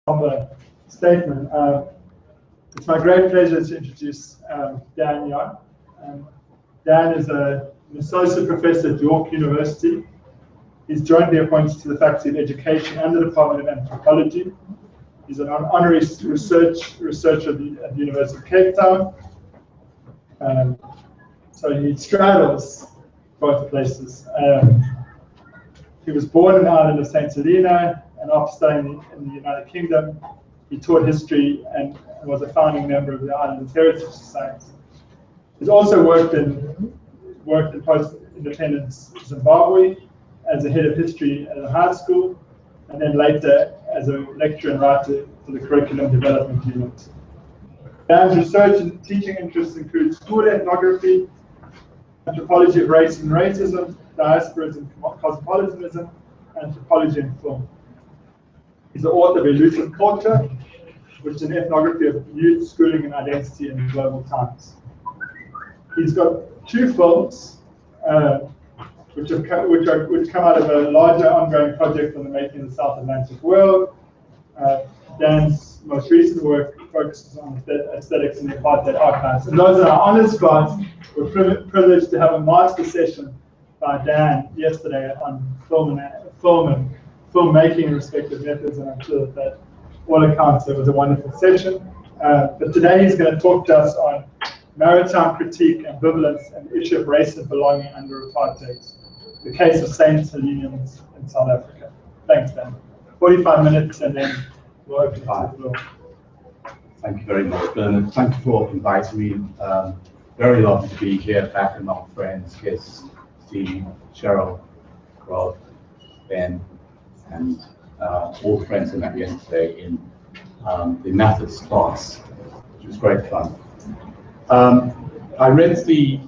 somber statement. It's my great pleasure to introduce Dan Young. Dan is an associate professor at York University. He's jointly appointed to the Faculty of Education and the Department of Anthropology. He's an honorary researcher at the University of Cape Town. So he straddles both places. He was born in the island of St Helena, and after studying in the United Kingdom, he taught history and was a founding member of the Islands Heritage Society. He's also worked in post-independence Zimbabwe as a head of history at a high school, and then later as a lecturer and writer for the Curriculum Development Unit. Dan's research and teaching interests include school ethnography, anthropology of race and racism, diasporas and cosmopolitanism, and anthropology and film. He's the author of Elusive Culture, which is an ethnography of youth, schooling, and identity in global times. He's got 2 films, which come out of a larger ongoing project on the making of the South Atlantic world. Dan's most recent work focuses on aesthetics in the Apartheid archives. And those are our honors class. We're privileged to have a master session by Dan yesterday on filmmaking and respective methods, and I'm sure that all accounts it was a wonderful session. But today he's going to talk to us on maritime critique, ambivalence, and the issue of race and belonging under apartheid, the case of St Helenians in South Africa. Thanks, Dan. 45 minutes, and then we'll open it to the floor. Thank you very much, Bernard. Thank you for inviting me. Very lovely to be here, back among friends, guests, Steve, Cheryl, Rob, Ben, and all the friends I met yesterday in the methods class, which was great fun. I read the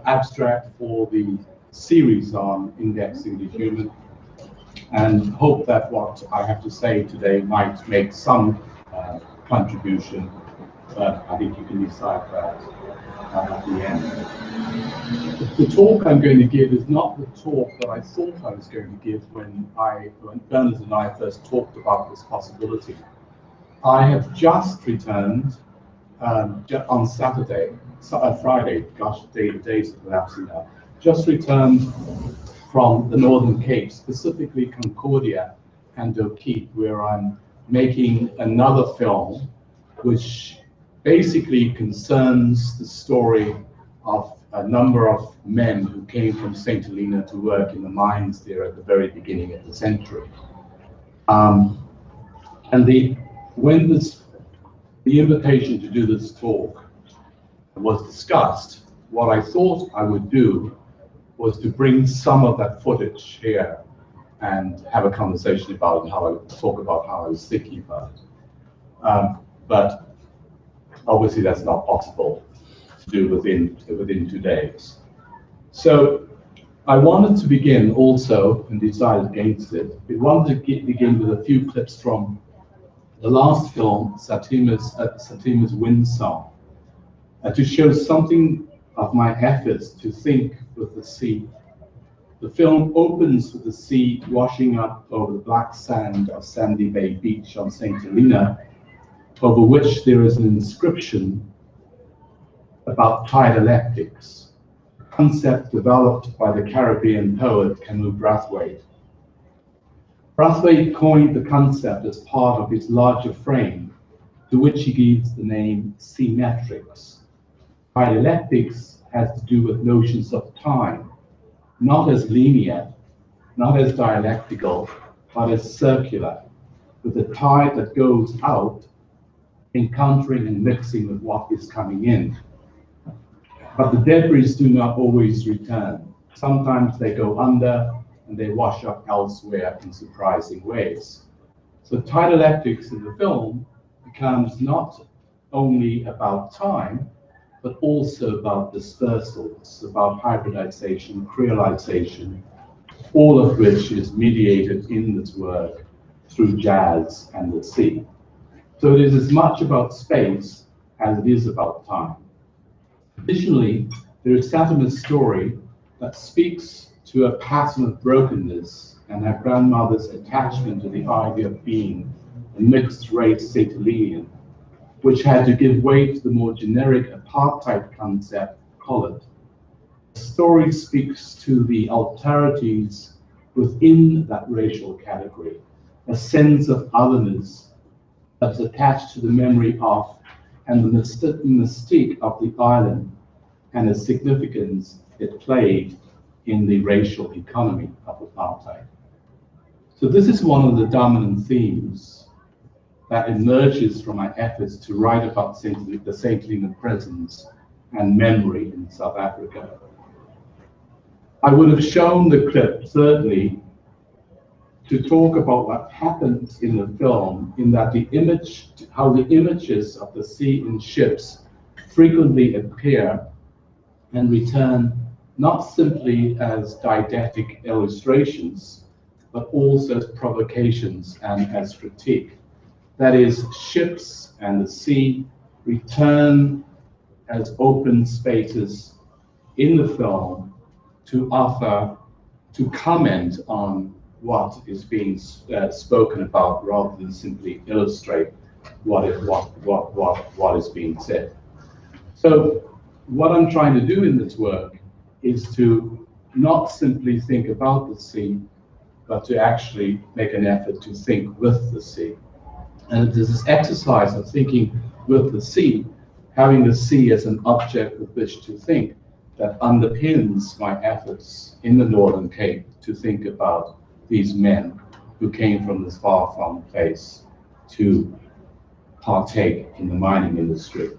abstract for the series on indexing the human, and hope that what I have to say today might make some contribution, but I think you can decide that at the end. The talk I'm going to give is not the talk that I thought I was going to give when Bernard and I first talked about this possibility. I have just returned on Friday, gosh, the days are collapsing now, just returned from the Northern Cape, specifically Concordia and O'Keefe, where I'm making another film which basically concerns the story of a number of men who came from St Helena to work in the mines there at the very beginning of the century. When the invitation to do this talk was discussed, what I thought I would do was to bring some of that footage here and have a conversation about it, talk about how I was thinking about it. But obviously that's not possible to do within 2 days. So I wanted to begin also, and decided against it, we wanted to begin with a few clips from the last film, Satima's Wind Song, to show something of my efforts to think with the sea. The film opens with the sea washing up over the black sand of Sandy Bay Beach on St Helena, over which there is an inscription about dialectics, a concept developed by the Caribbean poet Camus Brathwaite. Brathwaite coined the concept as part of his larger frame, to which he gives the name symmetrics. Dialectics has to do with notions of time, not as linear, not as dialectical, but as circular, with a tide that goes out, encountering and mixing with what is coming in. But the debris do not always return. Sometimes they go under and they wash up elsewhere in surprising ways. So dialectics in the film becomes not only about time, but also about dispersals, about hybridization, creolization, all of which is mediated in this work through jazz and the sea. So it is as much about space as it is about time. Additionally, there is Satima's story that speaks to a pattern of brokenness and her grandmother's attachment to the idea of being a mixed-race St Helenian, which had to give way to the more generic apartheid concept, colored. The story speaks to the alterities within that racial category, a sense of otherness that's attached to the memory of and the mystique of the island and the significance it played in the racial economy of apartheid. So this is one of the dominant themes that emerges from my efforts to write about the St Helenian presence and memory in South Africa. I would have shown the clip, thirdly, to talk about what happens in the film, in that how the images of the sea in ships frequently appear and return not simply as didactic illustrations, but also as provocations and as critique. That is, ships and the sea return as open spaces in the film to comment on what is being spoken about, rather than simply illustrate what is being said. So what I'm trying to do in this work is to not simply think about the sea, but to actually make an effort to think with the sea. And it is this exercise of thinking with the sea, having the sea as an object with which to think, that underpins my efforts in the Northern Cape to think about these men who came from this far-flung place to partake in the mining industry.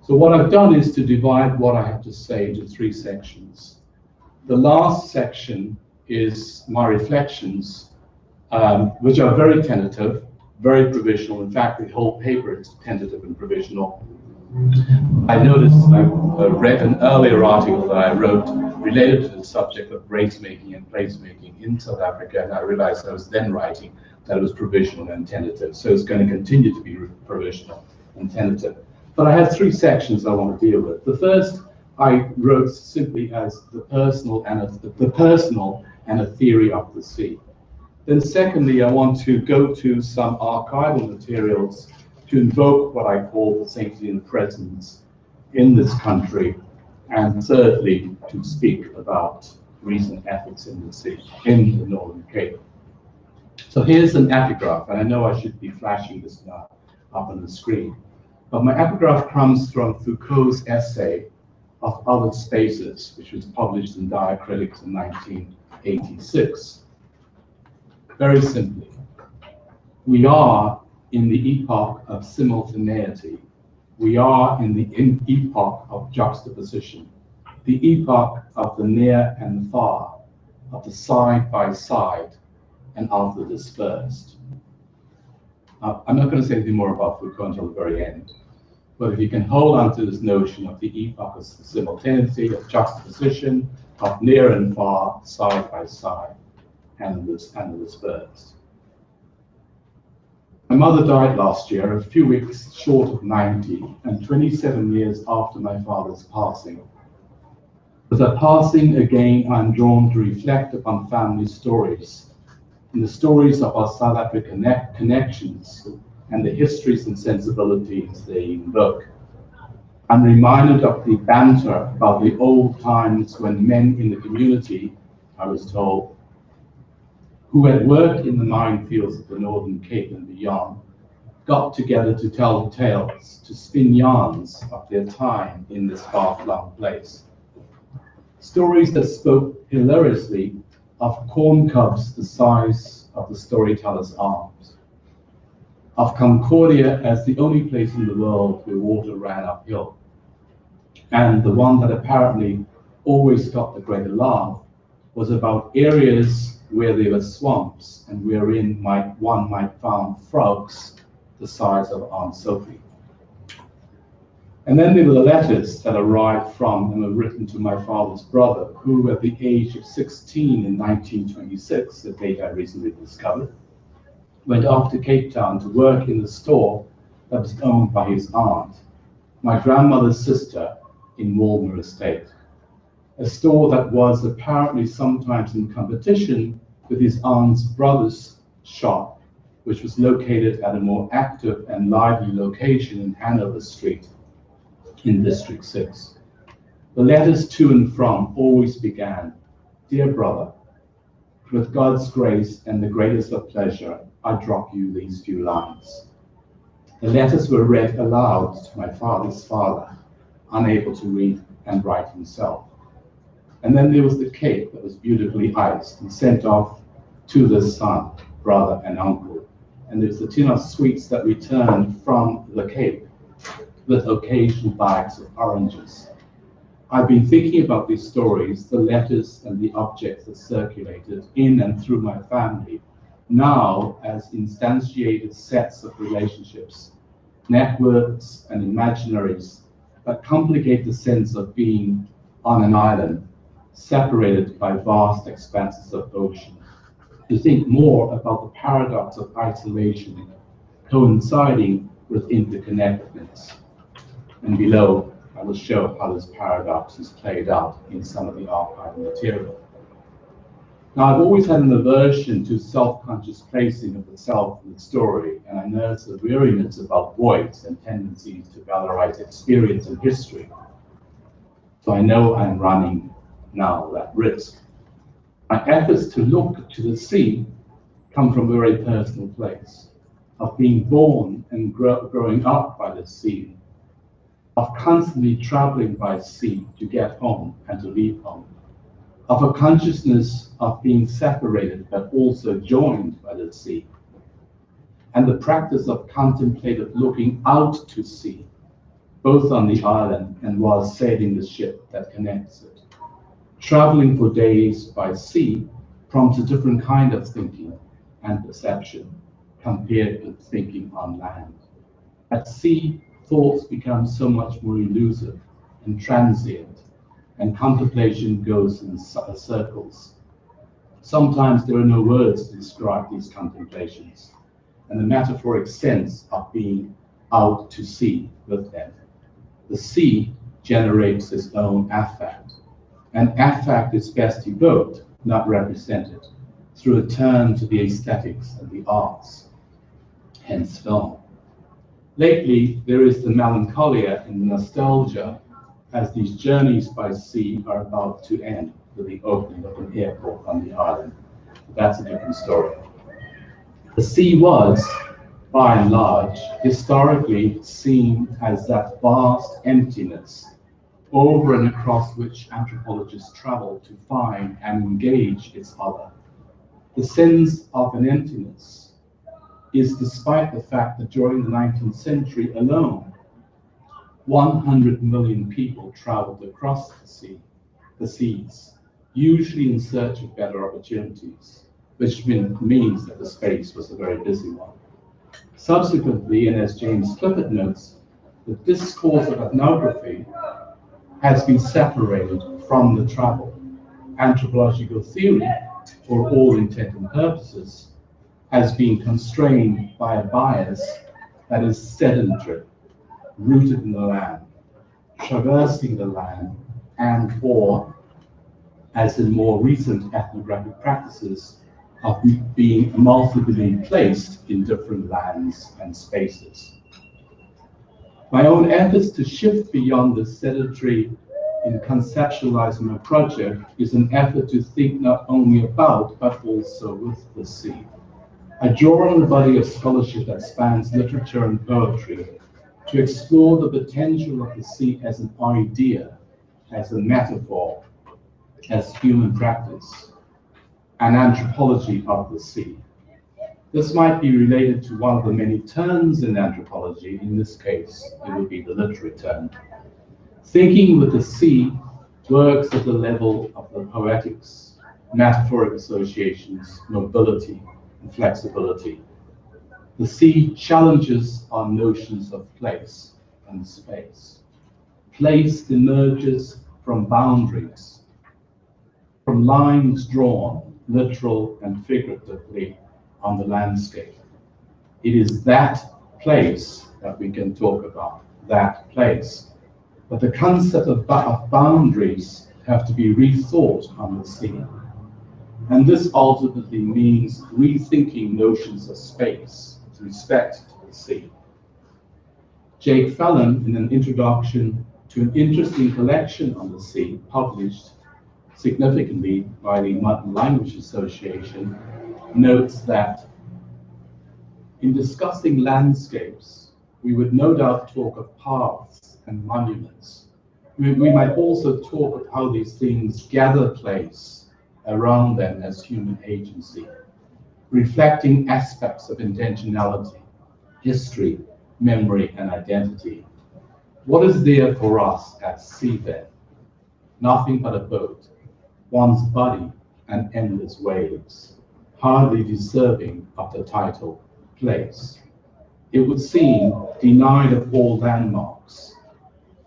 So what I've done is to divide what I have to say into 3 sections. The last section is my reflections, which are very tentative, very provisional. In fact, the whole paper is tentative and provisional. I noticed, I read an earlier article that I wrote related to the subject of race making and place making in South Africa, and I realized I was then writing that it was provisional and tentative. So it's going to continue to be provisional and tentative. But I have 3 sections I want to deal with. The first I wrote simply as the personal and a theory of the sea. Then secondly, I want to go to some archival materials to invoke what I call the St Helenian presence in this country, and thirdly, to speak about recent efforts in the sea, in the Northern Cape. So here's an epigraph, and I know I should be flashing this now up on the screen, but my epigraph comes from Foucault's essay of Other Spaces, which was published in Diacritics in 1986. Very simply, we are in the epoch of simultaneity. We are in the epoch of juxtaposition, the epoch of the near and the far, of the side by side, and of the dispersed. I'm not going to say anything more about Foucault until the very end, but if you can hold on to this notion of the epoch of simultaneity, of juxtaposition, of near and far, side by side, and the dispersed. My mother died last year, a few weeks short of 90, and 27 years after my father's passing. With her passing, again, I'm drawn to reflect upon family stories, and the stories of our South African connections, and the histories and sensibilities they invoke. I'm reminded of the banter about the old times when men in the community, I was told, who had worked in the minefields of the Northern Cape and beyond, got together to tell tales, to spin yarns of their time in this far-flung place. Stories that spoke hilariously of corn cobs the size of the storyteller's arms, of Concordia as the only place in the world where water ran uphill, and the one that apparently always got the greater laugh was about areas where there were swamps and wherein one might find frogs the size of Aunt Sophie. And then there were the letters that arrived from and were written to my father's brother, who at the age of 16 in 1926, a date I recently discovered, went off to Cape Town to work in the store that was owned by his aunt, my grandmother's sister, in Walmer Estate. A store that was apparently sometimes in competition with his aunt's brother's shop which was located at a more active and lively location in Hanover Street in District 6. The letters to and from always began, "Dear brother, with God's grace and the greatest of pleasure, I drop you these few lines." The letters were read aloud to my father's father, unable to read and write himself. And then there was the cake that was beautifully iced and sent off to the son, brother, and uncle. And there was the tin of sweets that returned from the Cape with occasional bags of oranges. I've been thinking about these stories, the letters and the objects that circulated in and through my family, now as instantiated sets of relationships, networks and imaginaries that complicate the sense of being on an island, separated by vast expanses of ocean. To think more about the paradox of isolation coinciding with interconnectedness. And below, I will show how this paradox is played out in some of the archival material. Now, I've always had an aversion to self-conscious placing of the self in the story, and I notice a weariness about voids and tendencies to valorize experience and history. So I know I'm running now that risk. My efforts to look to the sea come from a very personal place, of being born and growing up by the sea, of constantly traveling by sea to get home and to leave home, of a consciousness of being separated but also joined by the sea, and the practice of contemplative looking out to sea, both on the island and while sailing the ship that connects it. Traveling for days by sea prompts a different kind of thinking and perception compared with thinking on land. At sea, thoughts become so much more elusive and transient, and contemplation goes in circles. Sometimes there are no words to describe these contemplations, and the metaphoric sense of being out to sea with them. The sea generates its own affect, and affect is best evoked, not represented, through a turn to the aesthetics and the arts, hence film. Lately, there is the melancholia and nostalgia as these journeys by sea are about to end with the opening of an airport on the island. That's a different story. The sea was, by and large, historically seen as that vast emptiness over and across which anthropologists travel to find and engage its other. The sense of an emptiness is despite the fact that during the 19th century alone, 100 million people traveled across the seas, usually in search of better opportunities, which means that the space was a very busy one. Subsequently, and as James Clifford notes, the discourse of ethnography has been separated from the travel. Anthropological theory, for all intent and purposes, has been constrained by a bias that is sedentary, rooted in the land, traversing the land, and or, as in more recent ethnographic practices, of being multiply placed in different lands and spaces. My own efforts to shift beyond the sedentary in conceptualizing my project is an effort to think not only about, but also with the sea. I draw on a body of scholarship that spans literature and poetry to explore the potential of the sea as an idea, as a metaphor, as human practice, an anthropology of the sea. This might be related to one of the many turns in anthropology. In this case, it would be the literary turn. Thinking with the sea works at the level of the poetics, metaphoric associations, mobility, and flexibility. The sea challenges our notions of place and space. Place emerges from boundaries, from lines drawn, literal and figuratively, on the landscape. It is that place that we can talk about, that place. But the concept of boundaries have to be rethought on the sea. And this ultimately means rethinking notions of space with respect to the sea. Jake Fallon, in an introduction to an interesting collection on the sea, published significantly by the Modern Language Association, notes that in discussing landscapes, we would no doubt talk of paths and monuments. We might also talk of how these things gather place around them as human agency, reflecting aspects of intentionality, history, memory, and identity. What is there for us at sea then? Nothing but a boat, one's body, and endless waves, hardly deserving of the title place. It would seem denied of all landmarks.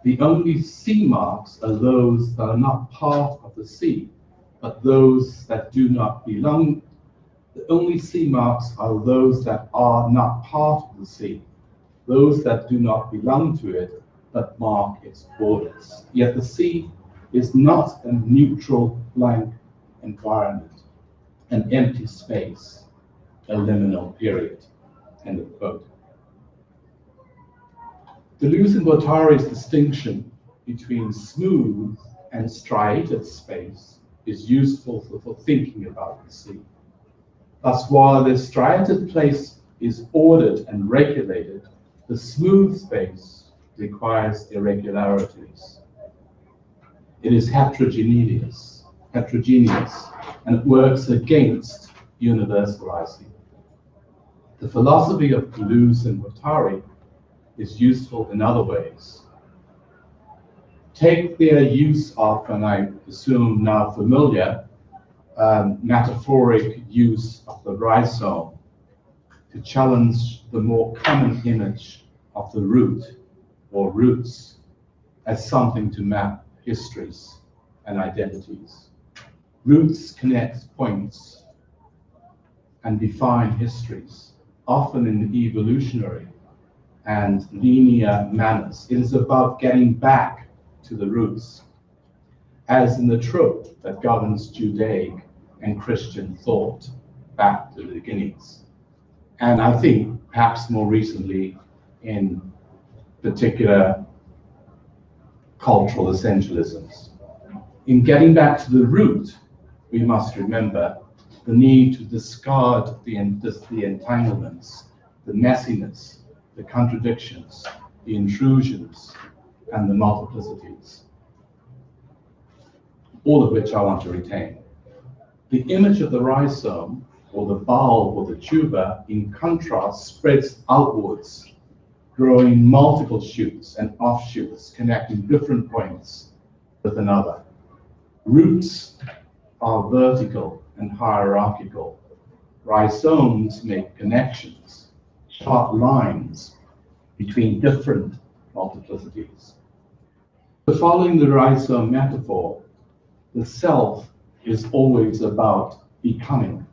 The only sea marks are those that are not part of the sea, but those that do not belong. The only sea marks are those that are not part of the sea, those that do not belong to it, but mark its borders. Yet the sea is not a neutral, blank environment, an empty space, a liminal period. End of quote. Deleuze and Guattari's distinction between smooth and striated space is useful for thinking about the sea. Thus, while the striated place is ordered and regulated, the smooth space requires irregularities. It is heterogeneous, and it works against universalizing. The philosophy of Deleuze and Guattari is useful in other ways. Take their use of, and I assume now familiar, metaphoric use of the rhizome to challenge the more common image of the root or roots as something to map histories and identities. Roots connect points and define histories, often in evolutionary and linear manners. It is about getting back to the roots, as in the trope that governs Judaic and Christian thought, back to the beginnings. And I think perhaps more recently in particular cultural essentialisms. In getting back to the root, we must remember the need to discard the entanglements, the messiness, the contradictions, the intrusions, and the multiplicities, all of which I want to retain. The image of the rhizome, or the bulb, or the tuber, in contrast, spreads outwards, growing multiple shoots and offshoots, connecting different points with another. Roots are vertical and hierarchical. Rhizomes make connections, sharp lines between different multiplicities. So following the rhizome metaphor, the self is always about becoming,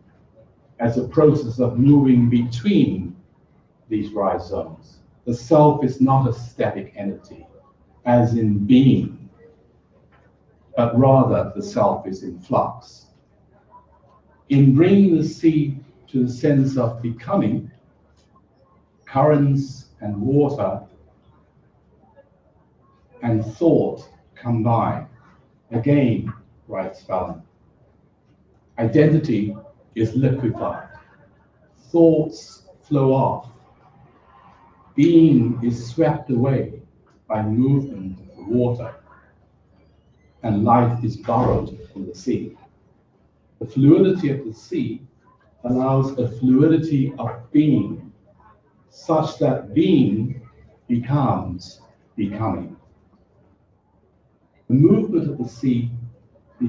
as a process of moving between these rhizomes. The self is not a static entity, as in being, but rather the self is in flux. In bringing the sea to the sense of becoming, currents and water and thought combine. Again, writes Fallon, identity is liquefied. Thoughts flow off. Being is swept away by movement of water, and life is borrowed from the sea. The fluidity of the sea allows a fluidity of being, such that being becomes becoming. The movement of the sea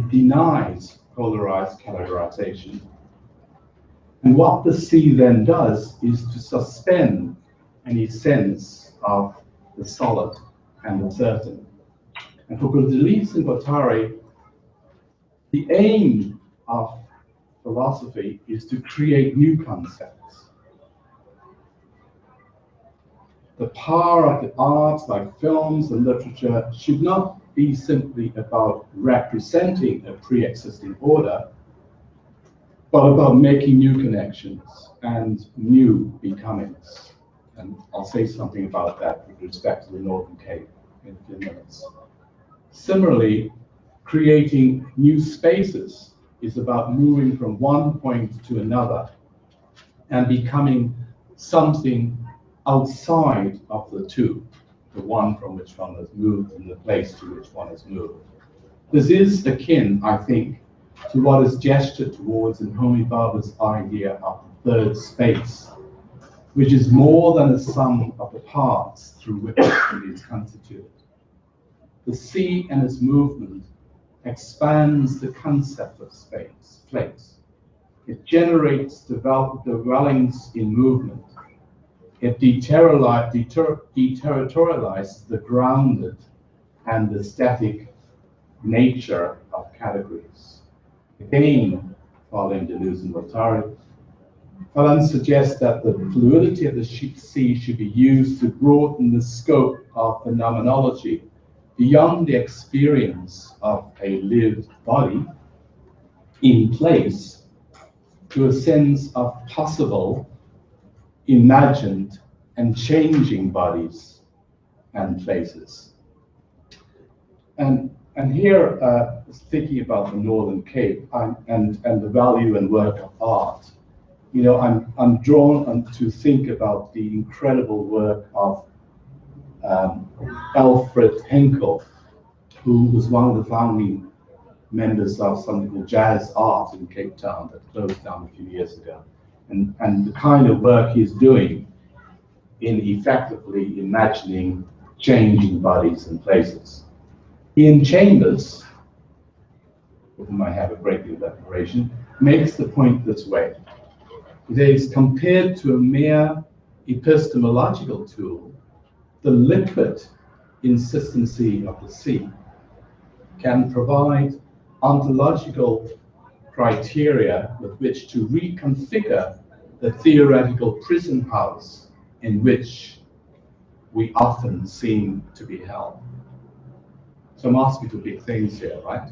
denies polarized categorization. And what the sea then does is to suspend any sense of the solid and the certain. And for Deleuze and Guattari, the aim of philosophy is to create new concepts. The power of the arts, like films and literature, should not be simply about representing a pre-existing order, but about making new connections and new becomings. And I'll say something about that with respect to the Northern Cape in a few minutes. Similarly, creating new spaces is about moving from one point to another and becoming something outside of the two, the one from which one has moved and the place to which one has moved. This is akin, I think, to what is gestured towards in Homi Bhabha's idea of the third space, which is more than a sum of the parts through which it is constituted. The sea and its movement expands the concept of place. It generates dwellings in movement. It deterritorializes the grounded and the static nature of categories. Again, following Deleuze and Guattari, Fanon suggests that the fluidity of the sea should be used to broaden the scope of phenomenology beyond the experience of a lived body in place to a sense of possible, imagined, and changing bodies and places. And here, thinking about the Northern Cape and the value and work of art, you know, I'm drawn to think about the incredible work of Alfred Henkel, who was one of the founding members of something called Jazz Art in Cape Town that closed down a few years ago. And the kind of work he's doing in effectively imagining changing bodies and places. Ian Chambers, with whom I have a great deal of admiration, makes the point this way. It is compared to a mere epistemological tool, the liquid insistency of the sea can provide ontological criteria with which to reconfigure the theoretical prison house in which we often seem to be held. So I'm asking for big things here, right?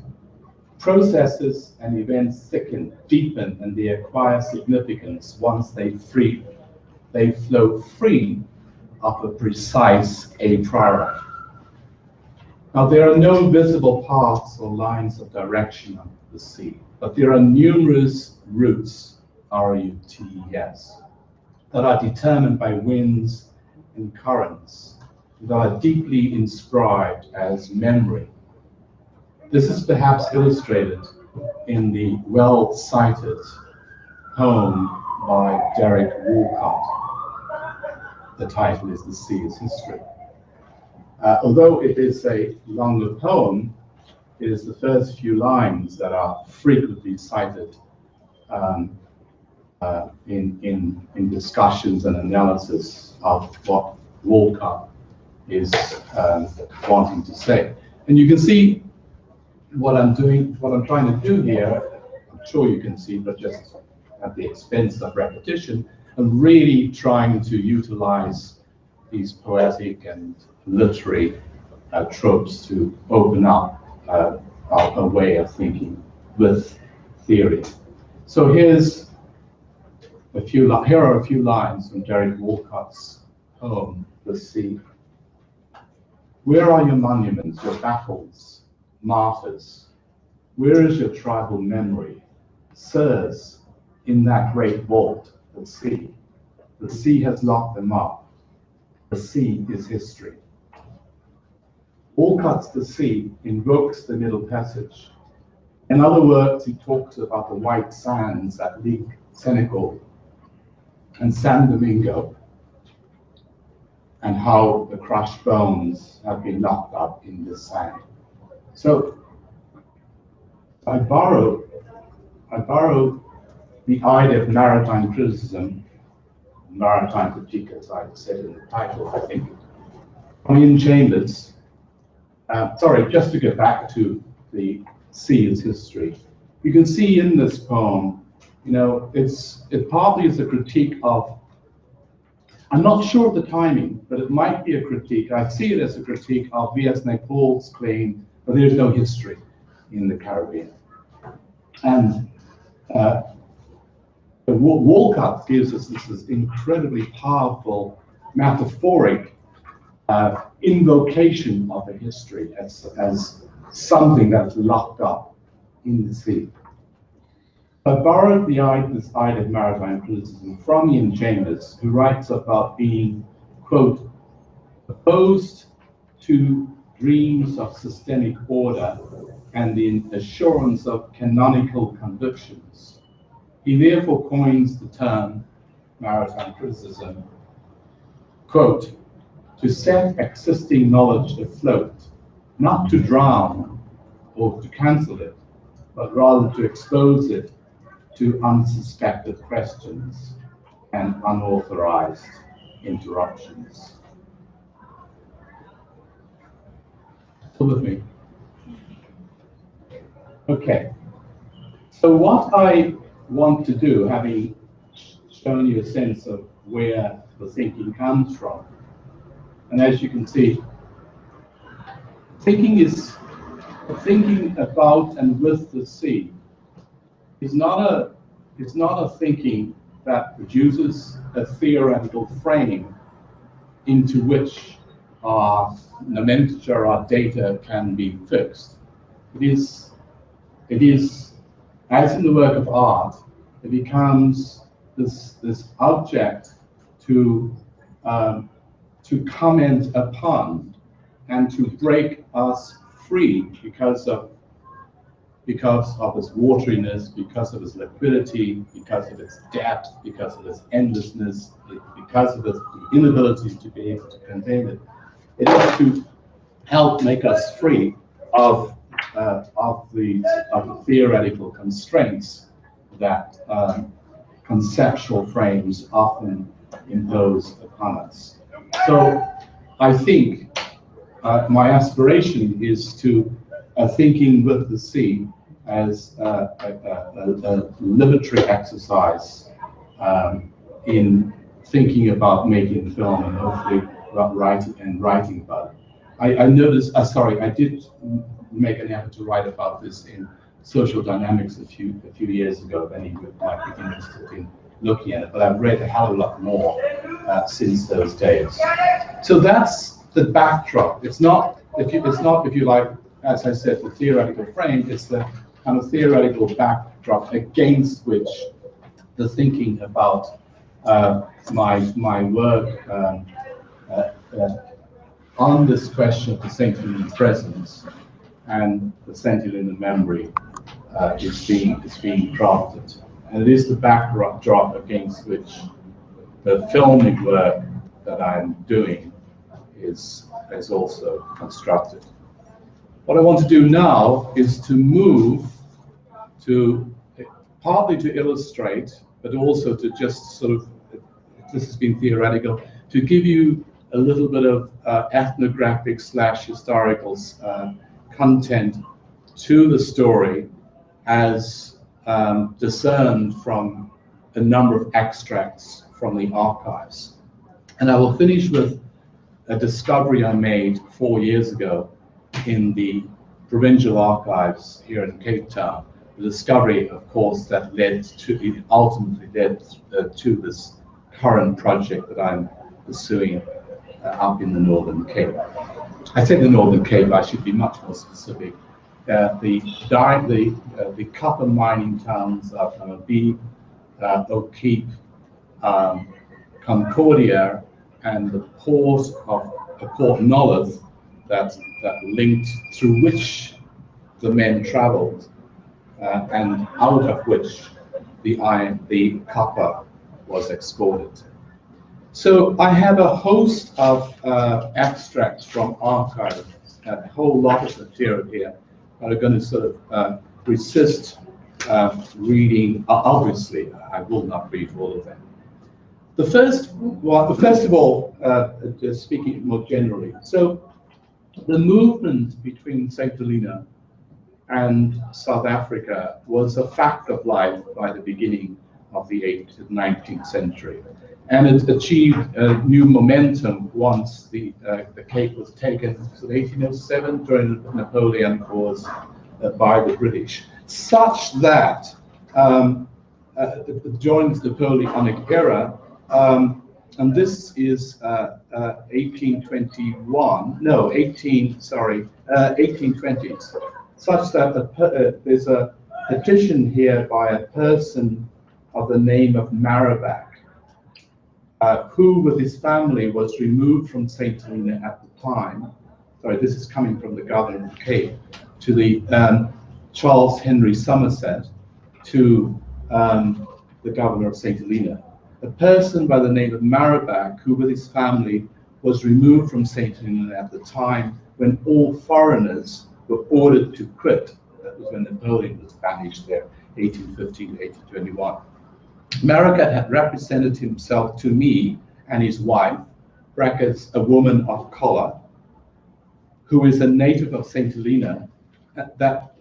Processes and events thicken, deepen, and they acquire significance once they flow free of a precise a priori. Now, there are no visible paths or lines of direction of the sea, but there are numerous routes, R-U-T-E-S, that are determined by winds and currents that are deeply inscribed as memory. This is perhaps illustrated in the well-cited poem by Derek Walcott. The title is The Sea is History. Although it is a longer poem, it is the first few lines that are frequently cited in discussions and analysis of what Walcott is wanting to say. And you can see what I'm trying to do here. I'm sure you can see, but just at the expense of repetition, and really trying to utilize these poetic and literary tropes to open up a way of thinking with theory. So here are a few lines from Derek Walcott's poem, The Sea. Where are your monuments, your battles, martyrs? Where is your tribal memory? Sirs, in that great vault, the sea. The sea has locked them up. The sea is history. Walcott's The Sea invokes the Middle Passage. In other words, he talks about the white sands that link Senegal and San Domingo, and how the crushed bones have been locked up in the sand. So I borrow the idea of maritime criticism, maritime critique, as I said in the title, I think, from Ian Chambers. Sorry, just to get back to the sea as history. You can see in this poem, you know, it partly is a critique of, I'm not sure of the timing, but it might be a critique. I see it as a critique of V.S. Naipaul's claim that there's no history in the Caribbean. And Walcott gives us this incredibly powerful metaphoric invocation of a history as something that's locked up in the sea. I borrowed this idea of maritime criticism from Ian Chambers, who writes about being, quote, opposed to dreams of systemic order and the assurance of canonical convictions. He therefore coins the term maritime criticism, quote, to set existing knowledge afloat, not to drown or to cancel it, but rather to expose it to unsuspected questions and unauthorized interruptions. Still with me? Okay. So what I want to do, having shown you a sense of where the thinking comes from, and as you can see, thinking about and with the sea is not a thinking that produces a theoretical frame into which our nomenclature, our data can be fixed. It is, as in the work of art, it becomes this object to comment upon and to break us free because of its wateriness, because of its liquidity, because of its depth, because of its endlessness, because of its inability to be able to contain it. It is to help make us free of the theoretical constraints that conceptual frames often impose upon us. So I think my aspiration is to thinking with the sea as a liberatory exercise in thinking about making film and hopefully writing about it. I noticed, sorry, I did make an effort to write about this in Social Dynamics a few years ago, if any of you might be interested in looking at it, but I've read a hell of a lot more since those days. So that's the backdrop. It's not, if you like, as I said, the theoretical frame, it's the kind of theoretical backdrop against which the thinking about my work on this question of the St Helenian presence and the St Helenian memory is being drafted. And it is the backdrop against which the filmic work that I'm doing is also constructed. What I want to do now is to move to partly to illustrate, but also to just sort of, this has been theoretical, to give you a little bit of ethnographic / historical content to the story as discerned from a number of extracts from the archives. And I will finish with a discovery I made 4 years ago in the provincial archives here in Cape Town. The discovery, of course, that ultimately led to this current project that I'm pursuing up in the Northern Cape. I say the Northern Cape, I should be much more specific. The copper mining towns of Namibia, O'Keefe, Concordia, and the port of Port Nolloth that linked, through which the men travelled, and out of which the copper was exported. So I have a host of extracts from archives, a whole lot of material here. I'm going to sort of resist reading. Obviously, I will not read all of them. First of all, just speaking more generally, so the movement between St Helena and South Africa was a fact of life by the beginning of the 19th century. And it achieved new momentum once the Cape was taken in 1807 during the Napoleonic Wars by the British, such that during the Napoleonic era, and this is 1820s, such that there's a petition here by a person of the name of Maribach, who with his family was removed from St Helena at the time. Sorry, this is coming from the Governor of the Cape to the Charles Henry Somerset to the Governor of St Helena. A person by the name of Maribach, who with his family was removed from St Helena at the time when all foreigners were ordered to quit. That was when Napoleon was banished there, 1815 to 1821. Maribach had represented himself to me and his wife, brackets, a woman of color, who is a native of St Helena, that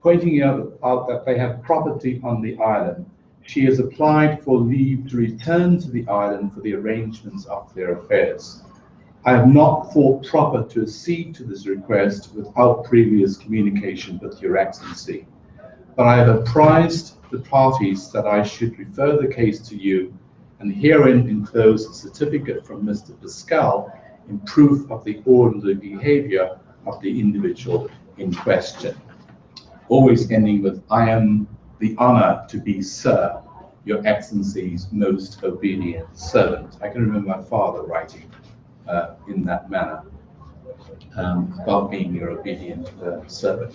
pointing out that they have property on the island. She has applied for leave to return to the island for the arrangements of their affairs. I have not thought proper to accede to this request without previous communication with Your Excellency, but I have apprised the parties that I should refer the case to you, and herein enclose a certificate from Mr. Pascal in proof of the orderly behavior of the individual in question. Always ending with, I am the honor to be, sir, Your Excellency's most obedient servant. I can remember my father writing in that manner about being your obedient servant.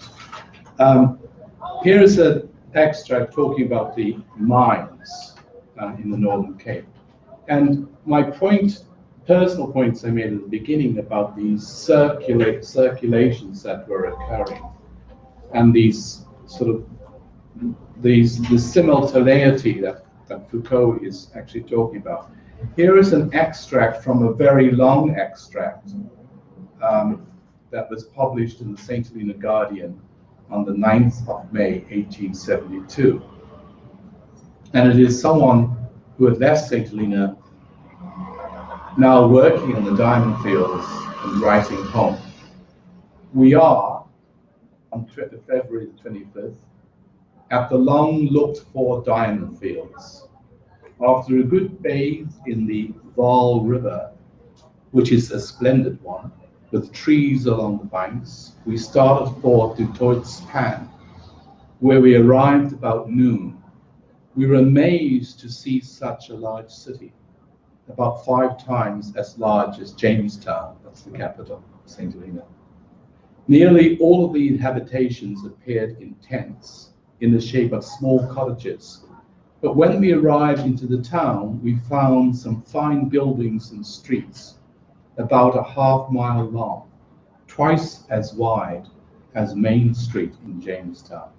Here is an extract talking about the mines in the Northern Cape. And my point, personal points I made at the beginning about these circulations that were occurring, and these sort of the simultaneity that Foucault is actually talking about. Here is an extract from a very long extract that was published in the St Helena Guardian on the 9th of May, 1872. And it is someone who had left St Helena, now working in the diamond fields and writing home. We are, on February the 25th, at the long-looked-for diamond fields. After a good bathe in the Vaal River, which is a splendid one, with trees along the banks, we started for Du Toit's Pan, where we arrived about noon. We were amazed to see such a large city, about 5 times as large as Jamestown, that's the capital, St Helena. Nearly all of the habitations appeared in tents, in the shape of small cottages. But when we arrived into the town, we found some fine buildings and streets, about a half-mile long, twice as wide as Main Street in Jamestown.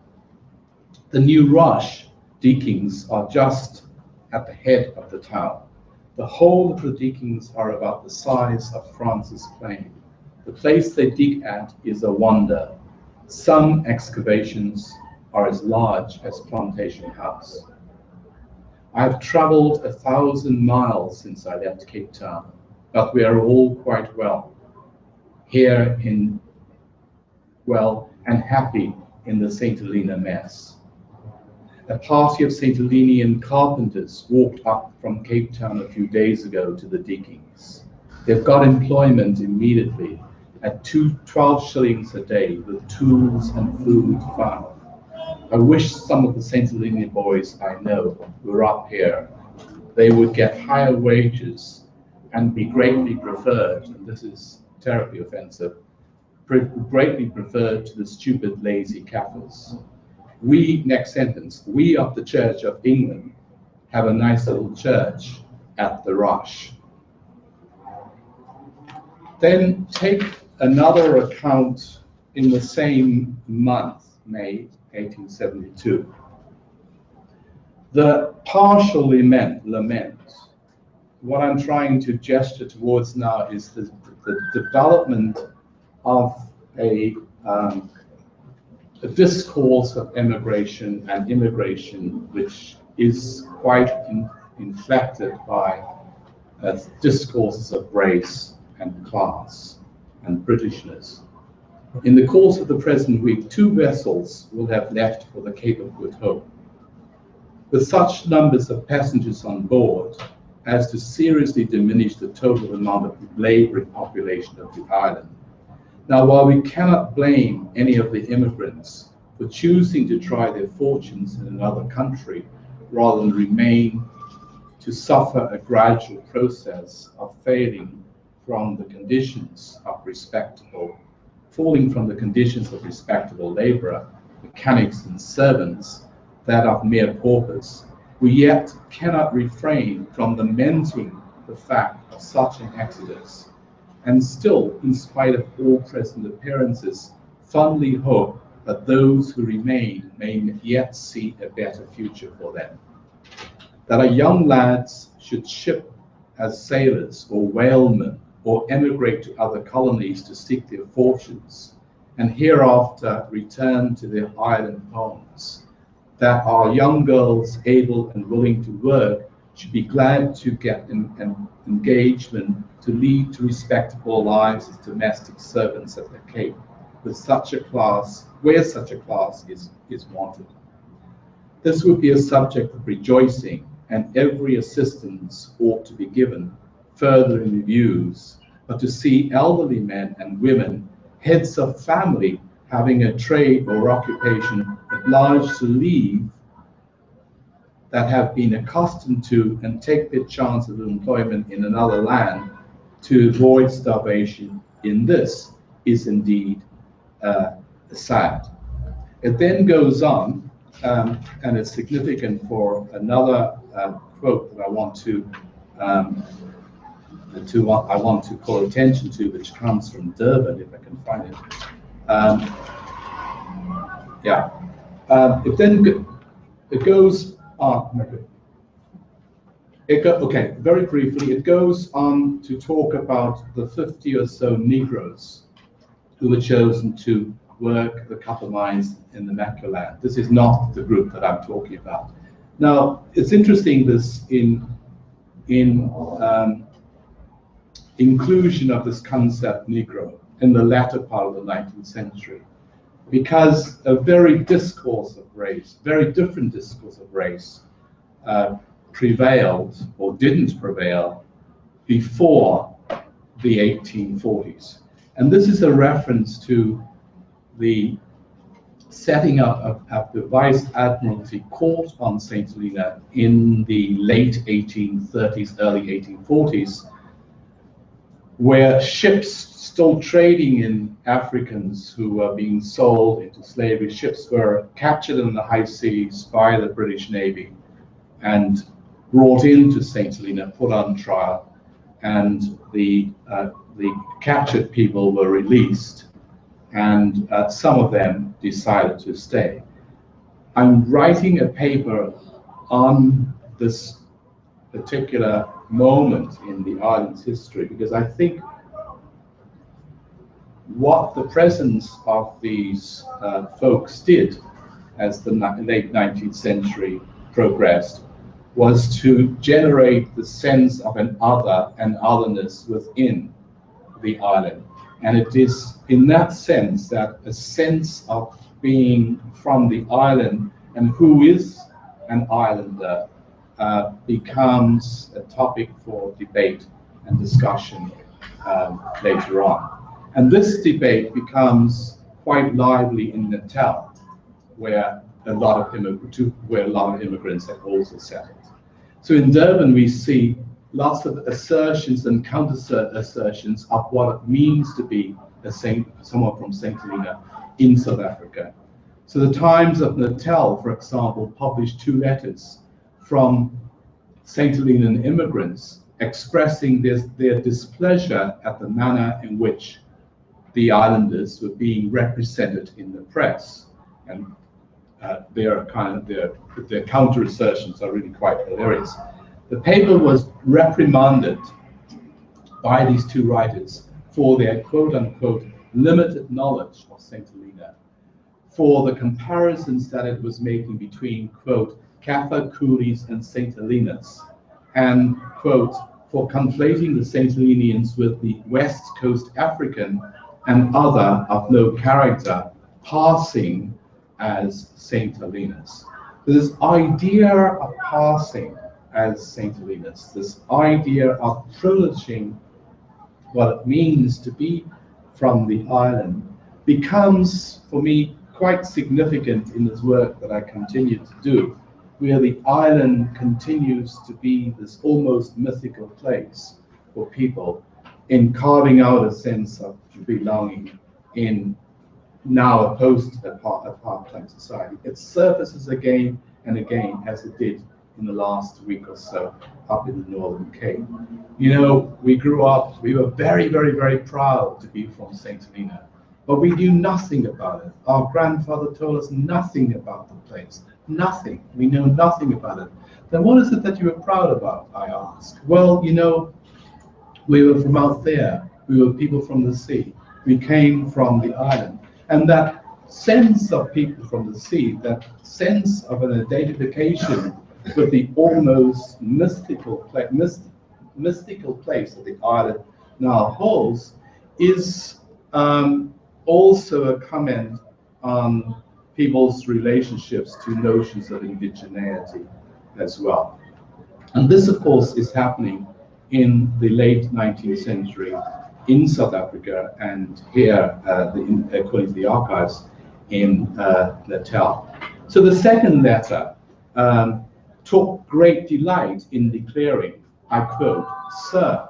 The new Rush diggings are just at the head of the town. The whole of the diggings are about the size of Francis Plain. The place they dig at is a wonder. Some excavations are as large as Plantation House. I have traveled 1,000 miles since I left Cape Town, but we are all quite well here and happy in the St Helena mess. A party of St Helenian carpenters walked up from Cape Town a few days ago to the diggings. They've got employment immediately at 12 shillings a day with tools and food found. I wish some of the St Helenian boys I know were up here. They would get higher wages and be greatly preferred, and this is terribly offensive, greatly preferred to the stupid, lazy Kaffirs. We, next sentence, we of the Church of England have a nice little church at the Rush. Then take another account in the same month, May 1872. The partial lament, what I'm trying to gesture towards now is the development of a discourse of emigration and immigration, which is quite inflected by discourses of race and class and Britishness. In the course of the present week, 2 vessels will have left for the Cape of Good Hope. with such numbers of passengers on board as to seriously diminish the total amount of laboring population of the island. Now, while we cannot blame any of the immigrants for choosing to try their fortunes in another country rather than remain to suffer a gradual process of falling from the conditions of respectable laborer, mechanics and servants, that of mere paupers, we yet cannot refrain from lamenting the fact of such an exodus, and still, in spite of all present appearances, fondly hope that those who remain may yet see a better future for them. That our young lads should ship as sailors or whalemen or emigrate to other colonies to seek their fortunes, and hereafter return to their island homes. That our young girls able and willing to work should be glad to get an engagement to lead to respectable lives as domestic servants at the Cape, with such a class, where such a class is wanted. This would be a subject of rejoicing, and every assistance ought to be given further in reviews, but to see elderly men and women, heads of family, having a trade or occupation obliged to leave that have been accustomed to and take their chance of employment in another land to avoid starvation in this is indeed sad. It then goes on, and it's significant for another quote that I want to call attention to, which comes from Durban, if I can find it. It goes on. Okay, very briefly, it goes on to talk about the 50 or so Negroes who were chosen to work the copper mines in the Maculand. This is not the group that I'm talking about. Now, it's interesting this inclusion of this concept Negro in the latter part of the 19th century, because a very different discourse of race prevailed or didn't prevail before the 1840s. And this is a reference to the setting up of the Vice Admiralty Court on St Helena in the late 1830s, early 1840s, where ships still trading in Africans who were being sold into slavery, ships were captured in the high seas by the British Navy and brought into St Helena, put on trial, and the captured people were released, and some of them decided to stay. I'm writing a paper on this particular moment in the island's history because I think what the presence of these folks did as the late 19th century progressed was to generate the sense of an other and otherness within the island. And it is in that sense that a sense of being from the island and who is an islander becomes a topic for debate and discussion later on. And this debate becomes quite lively in Natal, where a lot of immigrants have also settled. So in Durban, we see lots of assertions and counter-assertions of what it means to be someone from St Helena in South Africa. So the Times of Natal, for example, published 2 letters from St Helenian immigrants expressing their displeasure at the manner in which the islanders were being represented in the press. And their counter-assertions are really quite hilarious. The paper was reprimanded by these 2 writers for their quote-unquote limited knowledge of St Helena, for the comparisons that it was making between quote Kaffir coolies and St Helenas, and quote for conflating the St Helenians with the West Coast African and other of no character passing as St Helenas. This idea of passing as St Helenians, this idea of privileging what it means to be from the island, becomes for me quite significant in this work that I continue to do, where the island continues to be this almost mythical place for people in carving out a sense of belonging in now a post-apartheid society. It surfaces again and again, as it did in the last week or so up in the Northern Cape. You know, we grew up, we were very, very, very proud to be from St Helena, but we knew nothing about it. Our grandfather told us nothing about the place, nothing. We know nothing about it. Then what is it that you were proud about, I asked. Well, you know, we were from out there. We were people from the sea. We came from the island. And that sense of people from the sea, that sense of an identification with the almost mystical place that the island now holds, is also a comment on people's relationships to notions of indigeneity as well. And this, of course, is happening in the late 19th century in South Africa, and here, according to the archives, in Natal. So the second letter took great delight in declaring, I quote, "Sir,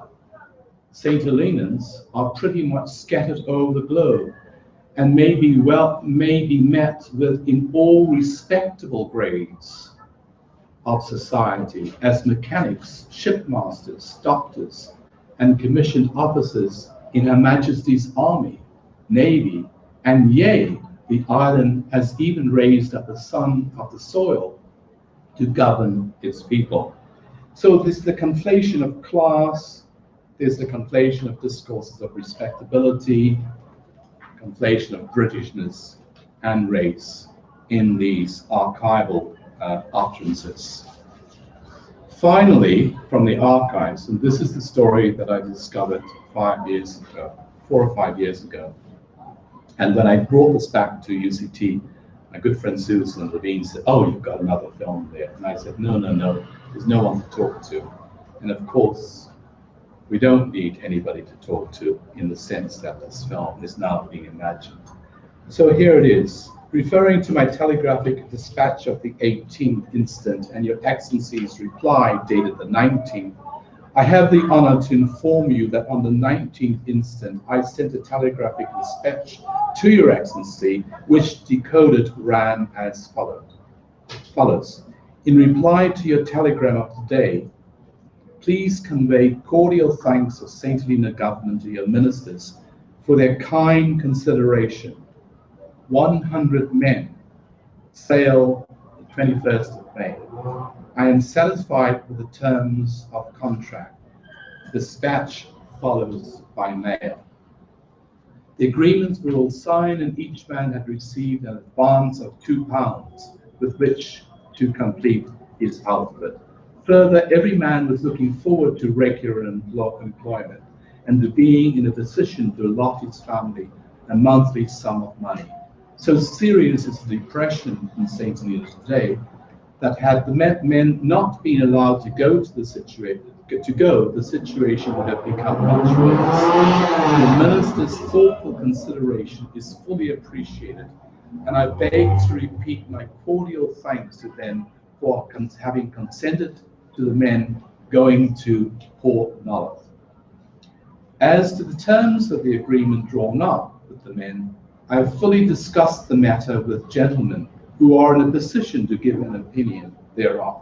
St Helenians are pretty much scattered over the globe, and may be met with in all respectable grades of society as mechanics, shipmasters, doctors, and commissioned officers in Her Majesty's Army, Navy, and yea, the island has even raised up a son of the soil to govern its people." So there's the conflation of class, there's the conflation of discourses of respectability, conflation of Britishness and race in these archival utterances. Finally, from the archives, and this is the story that I discovered 5 years ago, 4 or 5 years ago. And when I brought this back to UCT, my good friend Susan Levine said, "Oh, you've got another film there." And I said, no, there's no one to talk to. And of course, we don't need anybody to talk to in the sense that this film is now being imagined. So here it is, referring to my telegraphic dispatch of the 18th instant and Your Excellency's reply dated the 19th, I have the honor to inform you that on the 19th instant, I sent a telegraphic dispatch to Your Excellency, which decoded ran as follows. In reply to your telegram of today, please convey cordial thanks of St Helena government to your ministers for their kind consideration. 100 men sail the 21st of May. I am satisfied with the terms of contract. Dispatch follows by mail. The agreements were all signed and each man had received an advance of £2 with which to complete his outfit. Further, every man was looking forward to regular employment and to being in a position to allot his family a monthly sum of money. So serious is the depression in St Helena today that had the men not been allowed to go to the situation, the situation would have become much worse. The minister's thoughtful consideration is fully appreciated, and I beg to repeat my cordial thanks to them for having consented to the men going to Port Nolloth. As to the terms of the agreement drawn up with the men, I have fully discussed the matter with gentlemen who are in a position to give an opinion thereof.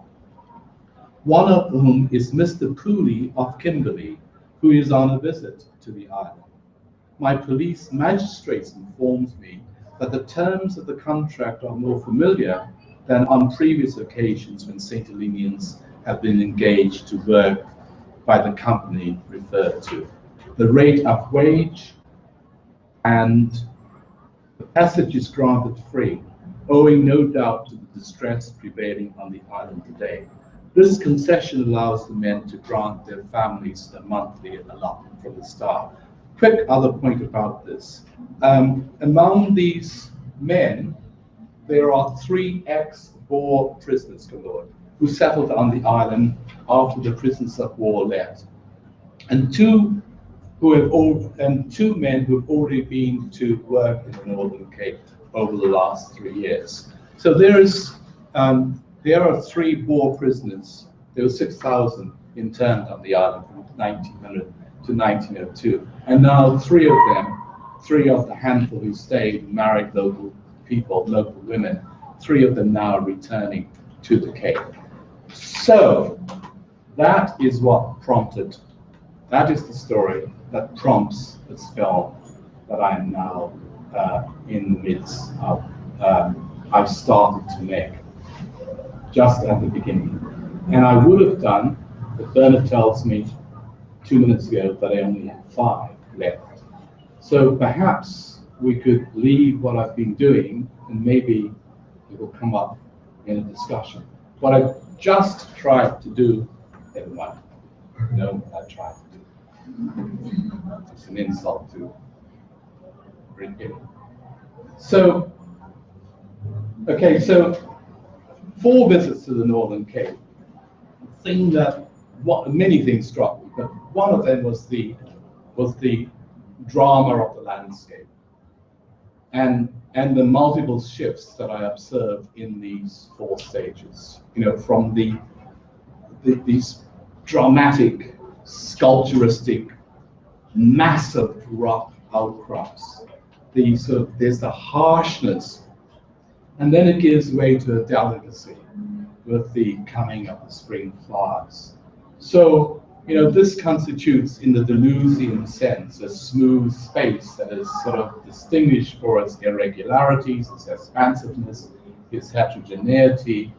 One of whom is Mr. Pooley of Kimberley, who is on a visit to the island. My police magistrates informs me that the terms of the contract are more familiar than on previous occasions when St Helenians have been engaged to work by the company referred to. The rate of wage and the passage is granted free, owing no doubt to the distress prevailing on the island today. This concession allows the men to grant their families a monthly allotment from the start. Quick other point about this. Among these men, there are 3 ex Boer prisoners galore, who settled on the island after the prisoners of war left, and two men who have already been to work in the Northern Cape over the last 3 years. So there are 3 Boer prisoners. There were 6,000 interned on the island from 1900 to 1902, and now 3 of the handful who stayed, married local people, local women, 3 of them now are returning to the Cape. So that is what prompted, that is the story that prompts this film that I am now in the midst of, I've started to make, just at the beginning. And I would have done, but Bernard tells me 2 minutes ago that I only have 5 left. So perhaps we could leave what I've been doing and maybe it will come up in a discussion. What I just tried to do, never mind, no, I tried to do. It's an insult to repeat. So, okay, so 4 visits to the Northern Cape. The thing that, many things struck me, but one of them was the drama of the landscape and the multiple shifts that I observed in these 4 stages. You know, from these dramatic, sculpturistic, massive rock outcrops. There's the harshness, and then it gives way to a delicacy with the coming of the spring flowers. So, you know, this constitutes, in the Deleuzian sense, a smooth space that is sort of distinguished for its irregularities, its expansiveness, its heterogeneity,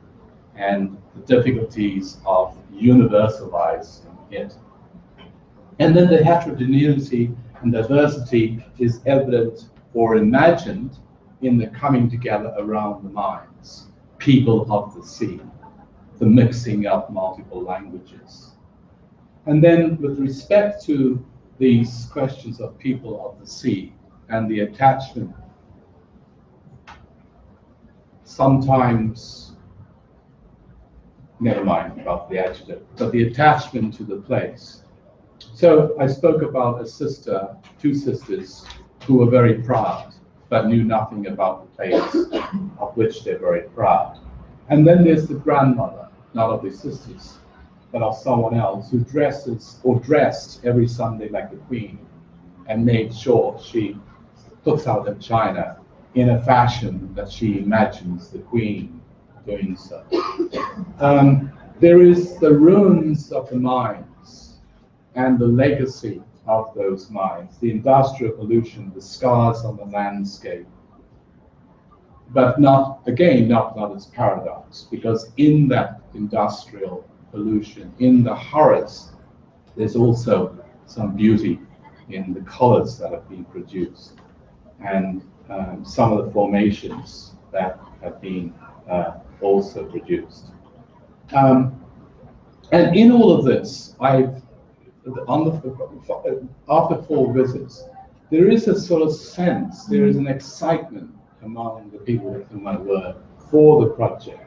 and the difficulties of universalizing it. And then the heterogeneity and diversity is evident or imagined in the coming together around the minds, people of the sea, the mixing of multiple languages. And then with respect to these questions of people of the sea and the attachment, sometimes, never mind about the adjective, but the attachment to the place. So I spoke about a sister, 2 sisters, who were very proud, but knew nothing about the place of which they're very proud. And then there's the grandmother, not of the sisters, but of someone else who dressed every Sunday like the Queen and made sure she puts out her china in a fashion that she imagines the Queen doing so. There is the ruins of the mines and the legacy of those mines, the industrial pollution, the scars on the landscape, but not as paradox, because in that industrial pollution, in the horrors, there's also some beauty in the colors that have been produced and some of the formations that have been also produced. And in all of this, after 4 visits, there is a sort of sense, there is an excitement among the people with whom I work for the project,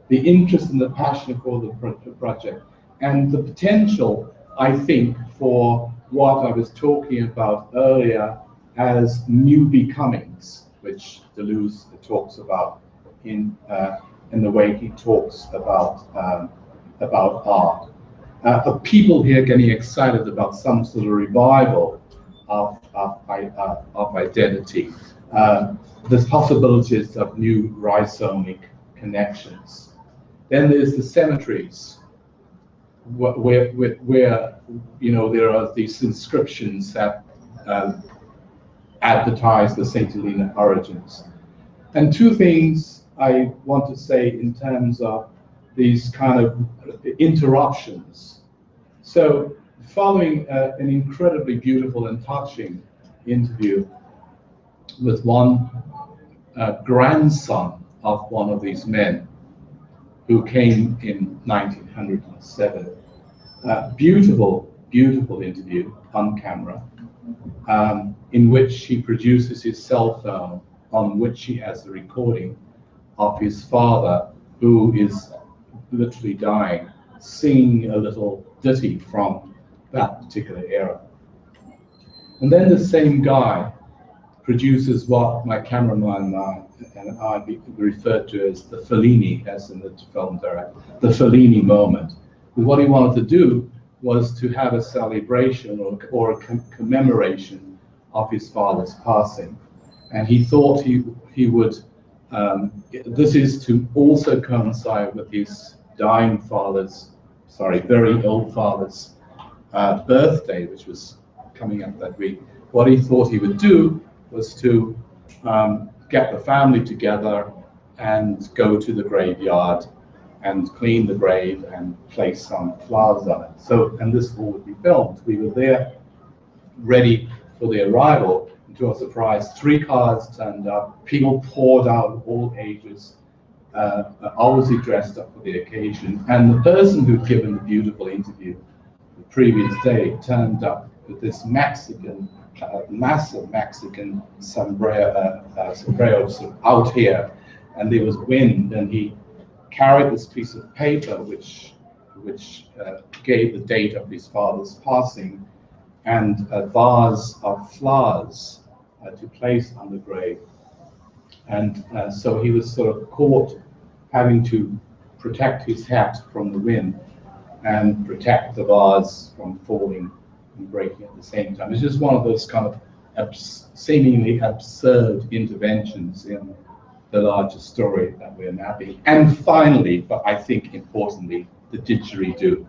the interest and the passion for the project, and the potential, I think, for what I was talking about earlier as new becomings, which Deleuze talks about in the way he talks about art. Of people here getting excited about some sort of revival of identity, the possibilities of new rhizomic connections. Then there's the cemeteries, where you know there are these inscriptions that advertise the St Helena origins. And 2 things I want to say in terms of these kind of interruptions. So, following an incredibly beautiful and touching interview with one grandson of one of these men who came in 1907. Beautiful, beautiful interview on camera, in which he produces his cell phone, on which he has a recording of his father who is literally dying, singing a little ditty from that particular era. And then the same guy produces what my cameraman and I referred to as the Fellini, as in the film director, the Fellini moment. And what he wanted to do was to have a celebration or a commemoration of his father's passing. And he thought he would, this is to also coincide with his dying father's, very old father's birthday, which was coming up that week. What he thought he would do was to get the family together and go to the graveyard and clean the grave and place some flowers on it. So, and this all would be filmed. We were there ready for the arrival, and to our surprise, 3 cars turned up, people poured out of all ages, obviously dressed up for the occasion, and the person who'd given the beautiful interview the previous day turned up with this Mexican, massive Mexican sombrero sort of out here, and there was wind, and he carried this piece of paper which gave the date of his father's passing, and a vase of flowers to place on the grave. And so he was sort of caught having to protect his hat from the wind and protect the vase from falling and breaking at the same time. It's just one of those kind of seemingly absurd interventions in the larger story that we're mapping. And finally, but I think importantly, the didgeridoo.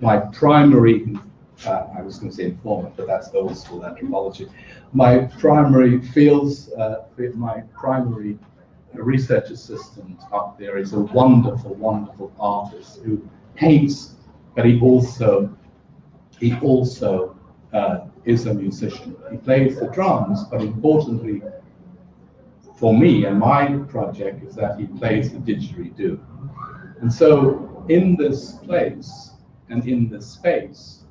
My primary, I was going to say informant, but that's old school anthropology. My primary my primary research assistant up there is a wonderful, wonderful artist who paints, but he also is a musician. He plays the drums, but importantly for me and my project is that he plays the didgeridoo. And so in this place and in this space,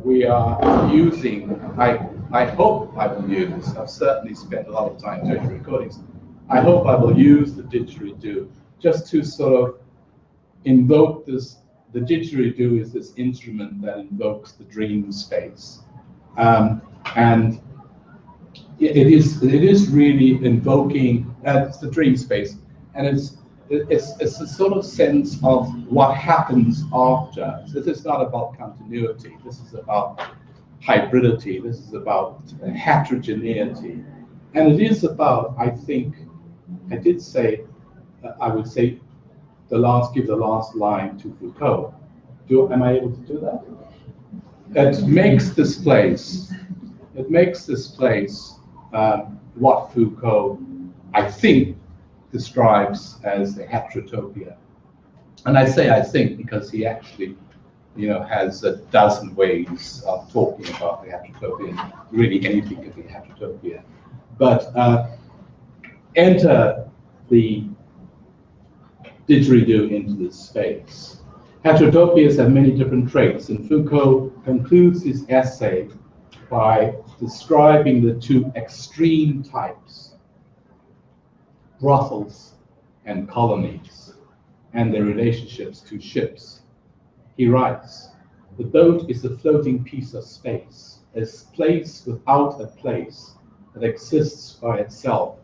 we are using, I hope I will use, I've certainly spent a lot of time doing recordings, I hope I will use the didgeridoo just to sort of invoke this. The didgeridoo is this instrument that invokes the dream space. And it is really invoking, it's the dream space, and it's a sort of sense of what happens after. So this is not about continuity, this is about hybridity, this is about heterogeneity. And it is about, I think, I did say, I would say, give the last line to Foucault. Am I able to do that? It makes this place, what Foucault, I think, describes as the heterotopia. And I say I think because he actually, has a dozen ways of talking about the heterotopia, and really anything could be heterotopia. But enter the didgeridoo into this space. Heterotopias have many different traits, and Foucault concludes his essay by describing the 2 extreme types, brothels and colonies, and their relationships to ships. He writes, "The boat is a floating piece of space, a place without a place that exists by itself,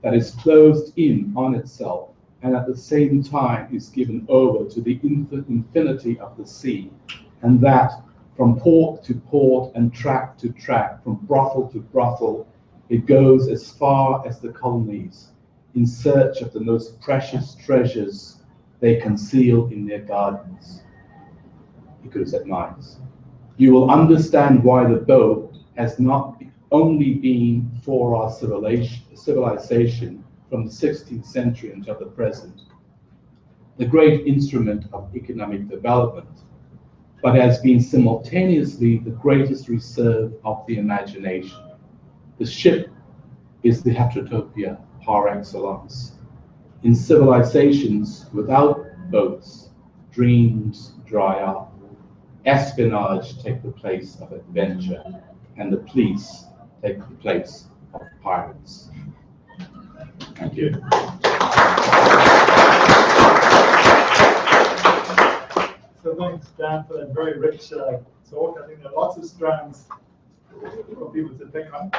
that is closed in on itself, and at the same time is given over to the infinity of the sea, and that from port to port and track to track, from brothel to brothel, it goes as far as the colonies, in search of the most precious treasures they conceal in their gardens." He could have said mines. "You will understand why the boat has not only been for our civilization from the 16th century until the present, the great instrument of economic development, but has been simultaneously the greatest reserve of the imagination. The ship is the heterotopia par excellence. In civilizations without boats, dreams dry up, espionage take the place of adventure, and the police take the place of pirates." Thank you. So thanks, Dan, for that very rich talk. I think there are lots of strands for people to pick on.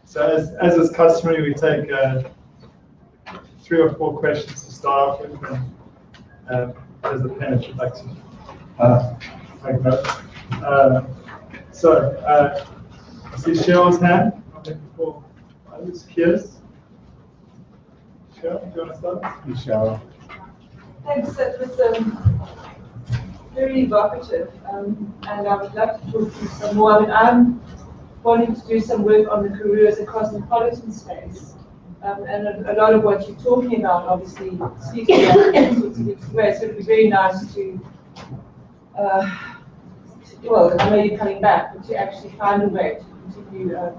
So as is customary, we take 3 or 4 questions to start off with. And there's the pen if you'd like to take notes. I see Cheryl's hand. I'm looking for others. Cheers. Cheryl, do you want to start? Cheryl. Thanks, that was very evocative, and I would like to talk to you some more. I mean, I'm wanting to do some work on the career as a cosmopolitan space, and a lot of what you're talking about obviously speaks to that in all sorts of different ways, so it would be very nice to, well, I know you're coming back, but to actually find a way to continue the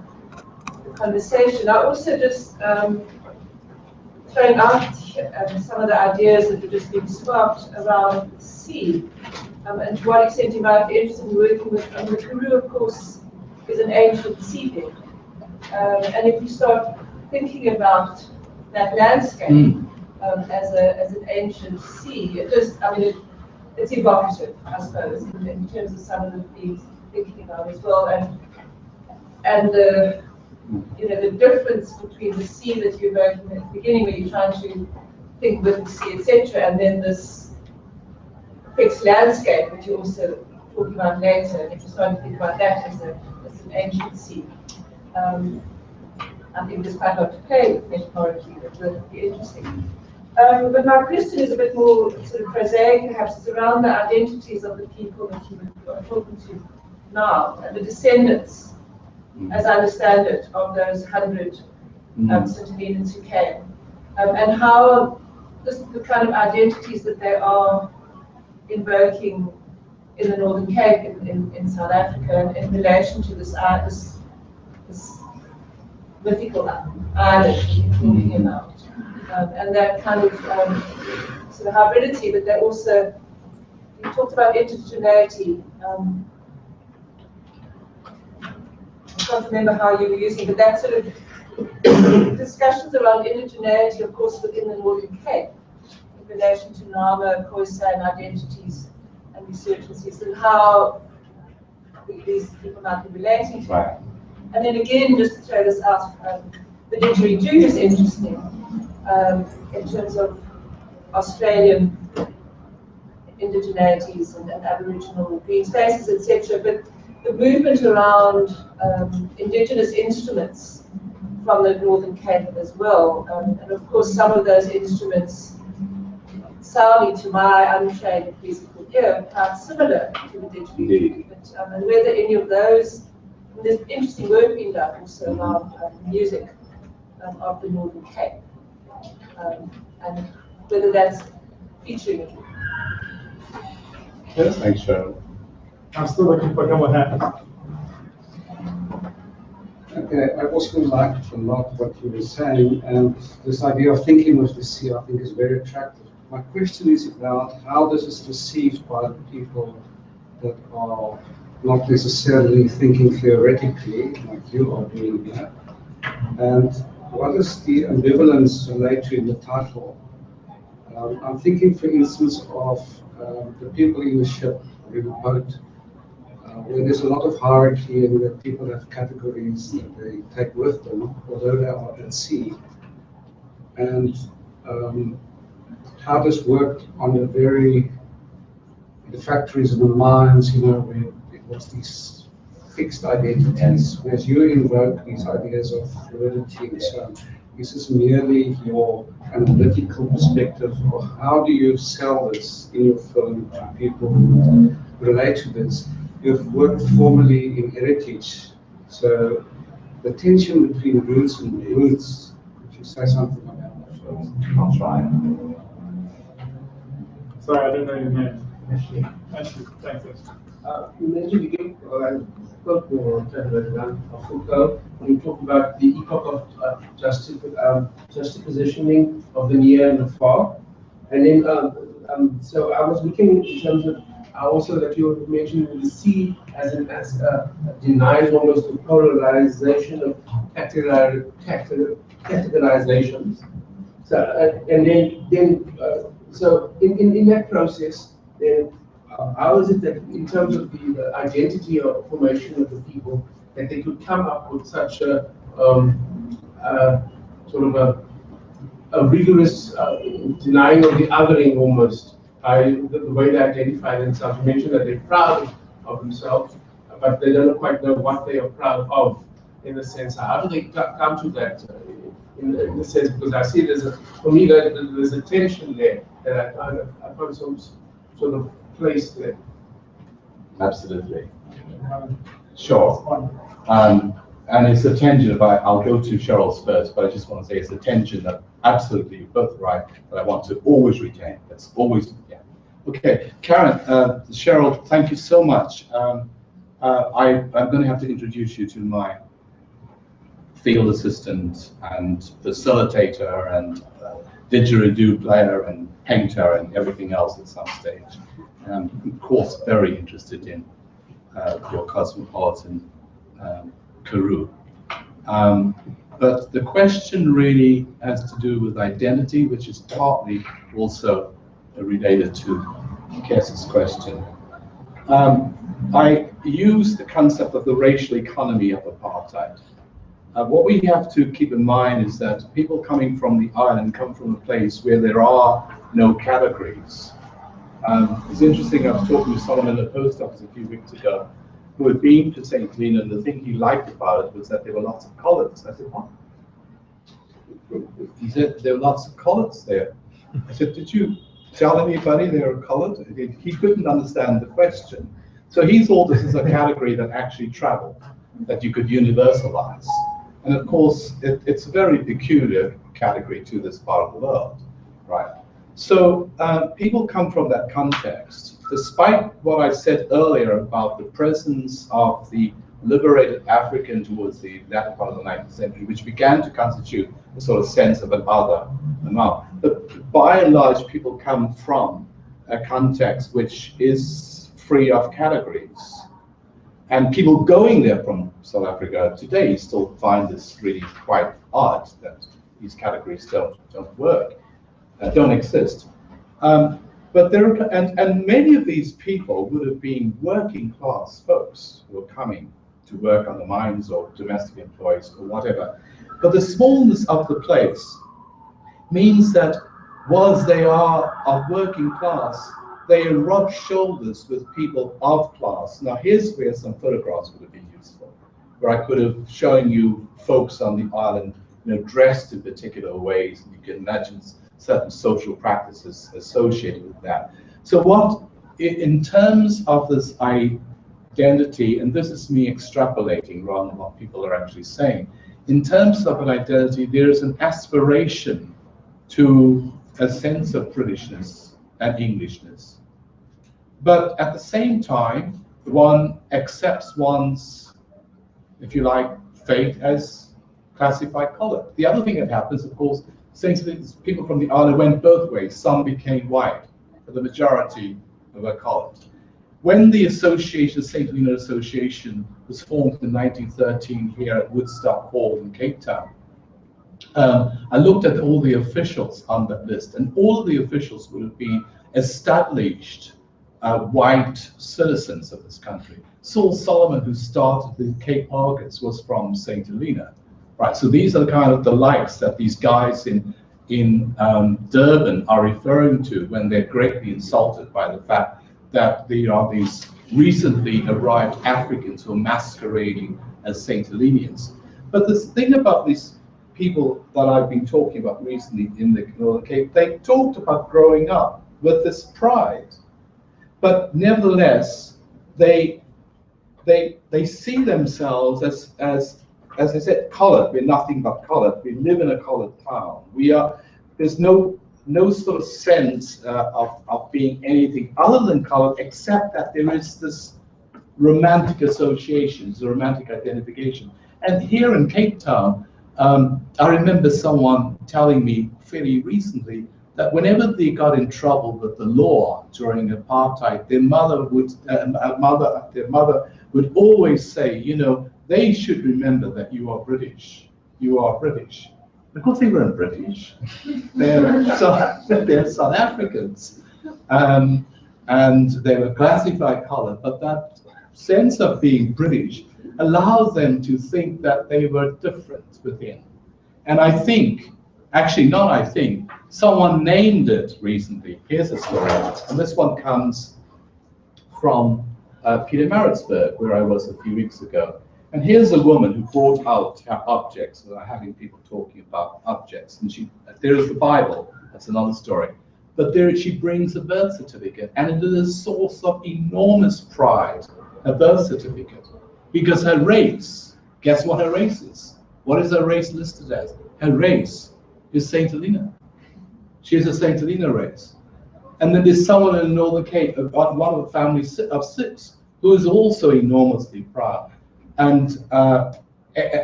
conversation. I also just throwing out some of the ideas that have just been sparked around the sea, and to what extent you might be interested in working with. The Karoo, of course, is an ancient seabed, and if you start thinking about that landscape as an ancient sea, it just, I mean, it's evocative, I suppose, in terms of some of the things thinking about as well, and the the difference between the sea that you're working at the beginning, where you're trying to think with the sea, etc., and then this fixed landscape that you're also talking about later, and if you're starting to think about that as an ancient sea. I think there's quite a lot to play with metaphorically that will be interesting. But my question is a bit more sort of prosaic, perhaps. It's around the identities of the people that you are talking to now, and the descendants, as I understand it, of those 100 St Helenians who came, and how the kind of identities that they are invoking in the Northern Cape, in South Africa, in relation to this mythical island that you're talking about, and that kind of sort of hybridity, but they also, you talked about intergenerationality. I can't remember how you were using, but that sort of discussions around indigeneity, of course, within the Northern Cape, in relation to Nama, Khoisan, and identities and resurgencies, and how these people might be relating to. Right. And then again, just to throw this out, the didgeridoo is interesting in terms of Australian indigeneities and Aboriginal green spaces, etc. But the movement around indigenous instruments from the Northern Cape as well, and of course some of those instruments sounding to my untrained musical ear quite similar to the didgeridoo. But, and whether any of those, there's interesting work being done also around music of the Northern Cape, and whether that's featuring. Yes. Thanks, Cheryl. I'm still looking for a couple of hands. Okay, I also liked a lot what you were saying, and this idea of thinking with the sea, I think, is very attractive. My question is about how this is received by the people that are not necessarily thinking theoretically, like you are doing here, and what does the ambivalence relate to in the title? I'm thinking, for instance, of the people in the ship, in the boat, where there's a lot of hierarchy and that people have categories that they take with them, although they are at sea. And how this worked on the factories and the mines, where it was these fixed identities, whereas you invoke these ideas of fluidity and so on. This is merely your analytical perspective, or how do you sell this in your film to people who relate to this? You've worked formally in heritage, so the tension between roots and roots. Could you say something about that? I'll try. Sorry, I don't know your name. Ashley, thanks, Ashley. You mentioned again, I spoke more of Foucault, when you talked about the epoch of juxtapositioning of the near and the far. And then, so I was looking in terms of also that you mentioned the sea as a denies almost the polarization of categorizations. So and then so in that process, then how is it that in terms of the identity or formation of the people, that they could come up with such a sort of a rigorous denying of the othering almost, by the way they identify themselves? You mentioned that they're proud of themselves, but they don't quite know what they are proud of, in a sense. How do they come to that in a sense? Because I see for me, there's a tension there that I find some sort of place there. Absolutely. Sure. And it's a tension, I'll go to Cheryl's first, but I just want to say it's a tension that absolutely, you're both right, that I want to always retain. That's always, yeah. Okay, Karen, Cheryl, thank you so much. I'm going to have to introduce you to my field assistant and facilitator and didgeridoo player and painter and everything else at some stage. And I'm, of course, very interested in your cosmopolitan Karoo. But the question really has to do with identity, which is partly also related to Kess's question. I use the concept of the racial economy of apartheid. What we have to keep in mind is that people coming from the island come from a place where there are no categories. It's interesting, I was talking to someone in the post office a few weeks ago who had been to St Helena, and the thing he liked about it was that there were lots of collards. I said, what? He said, there were lots of collards there. I said, did you tell anybody they were colored? He couldn't understand the question. So he thought this is a category that actually traveled, that you could universalize. And of course, it's a very peculiar category to this part of the world, right? So people come from that context. Despite what I said earlier about the presence of the liberated African towards the latter part of the 19th century, which began to constitute a sort of sense of an other amount. But by and large, people come from a context which is free of categories. And people going there from South Africa today still find this really quite odd that these categories don't work, don't exist. But there are, and many of these people would have been working class folks who were coming to work on the mines or domestic employees or whatever. But the smallness of the place means that whilst they are of working class, they rub shoulders with people of class. Now here's where some photographs would have been useful, where I could have shown you folks on the island, dressed in particular ways, and you can imagine certain social practices associated with that. So what, in terms of this identity, and this is me extrapolating rather than what people are actually saying, in terms of an identity, there is an aspiration to a sense of Britishness and Englishness. But at the same time, one accepts one's, if you like, fate as classified color. The other thing that happens, of course, since people from the island went both ways, some became white, but the majority were colored. When the association, St Helena Association, was formed in 1913 here at Woodstock Hall in Cape Town, I looked at all the officials on that list, and all of the officials would have been established white citizens of this country. Saul Solomon, who started the Cape Argos, was from St Helena. Right, so these are kind of the likes that these guys in Durban are referring to when they're greatly insulted by the fact that there are these recently arrived Africans who are masquerading as St Helenians. But the thing about these people that I've been talking about recently in the Northern Cape, they talked about growing up with this pride, but nevertheless, they see themselves as I said, colored. We're nothing but colored. We live in a colored town. There's no sort of sense of being anything other than colored, except that there is this romantic associations, the romantic identification. And here in Cape Town, I remember someone telling me fairly recently that whenever they got in trouble with the law during apartheid, their mother would always say, they should remember that you are British. You are British. Because they weren't British. They're South Africans. and they were classified color, but that sense of being British allows them to think that they were different within. And I think, actually not I think, someone named it recently. Here's a story, and this one comes from Peter Maritzburg, where I was a few weeks ago. And here's a woman who brought out her objects, having people talking about objects. And there is the Bible, that's another story. But there she brings a birth certificate, and it is a source of enormous pride, a birth certificate. Because her race, guess what her race is? What is her race listed as? Her race is St Helena. She is a St Helena race. And then there's someone in Northern Cape, one of the families of 6, who is also enormously proud and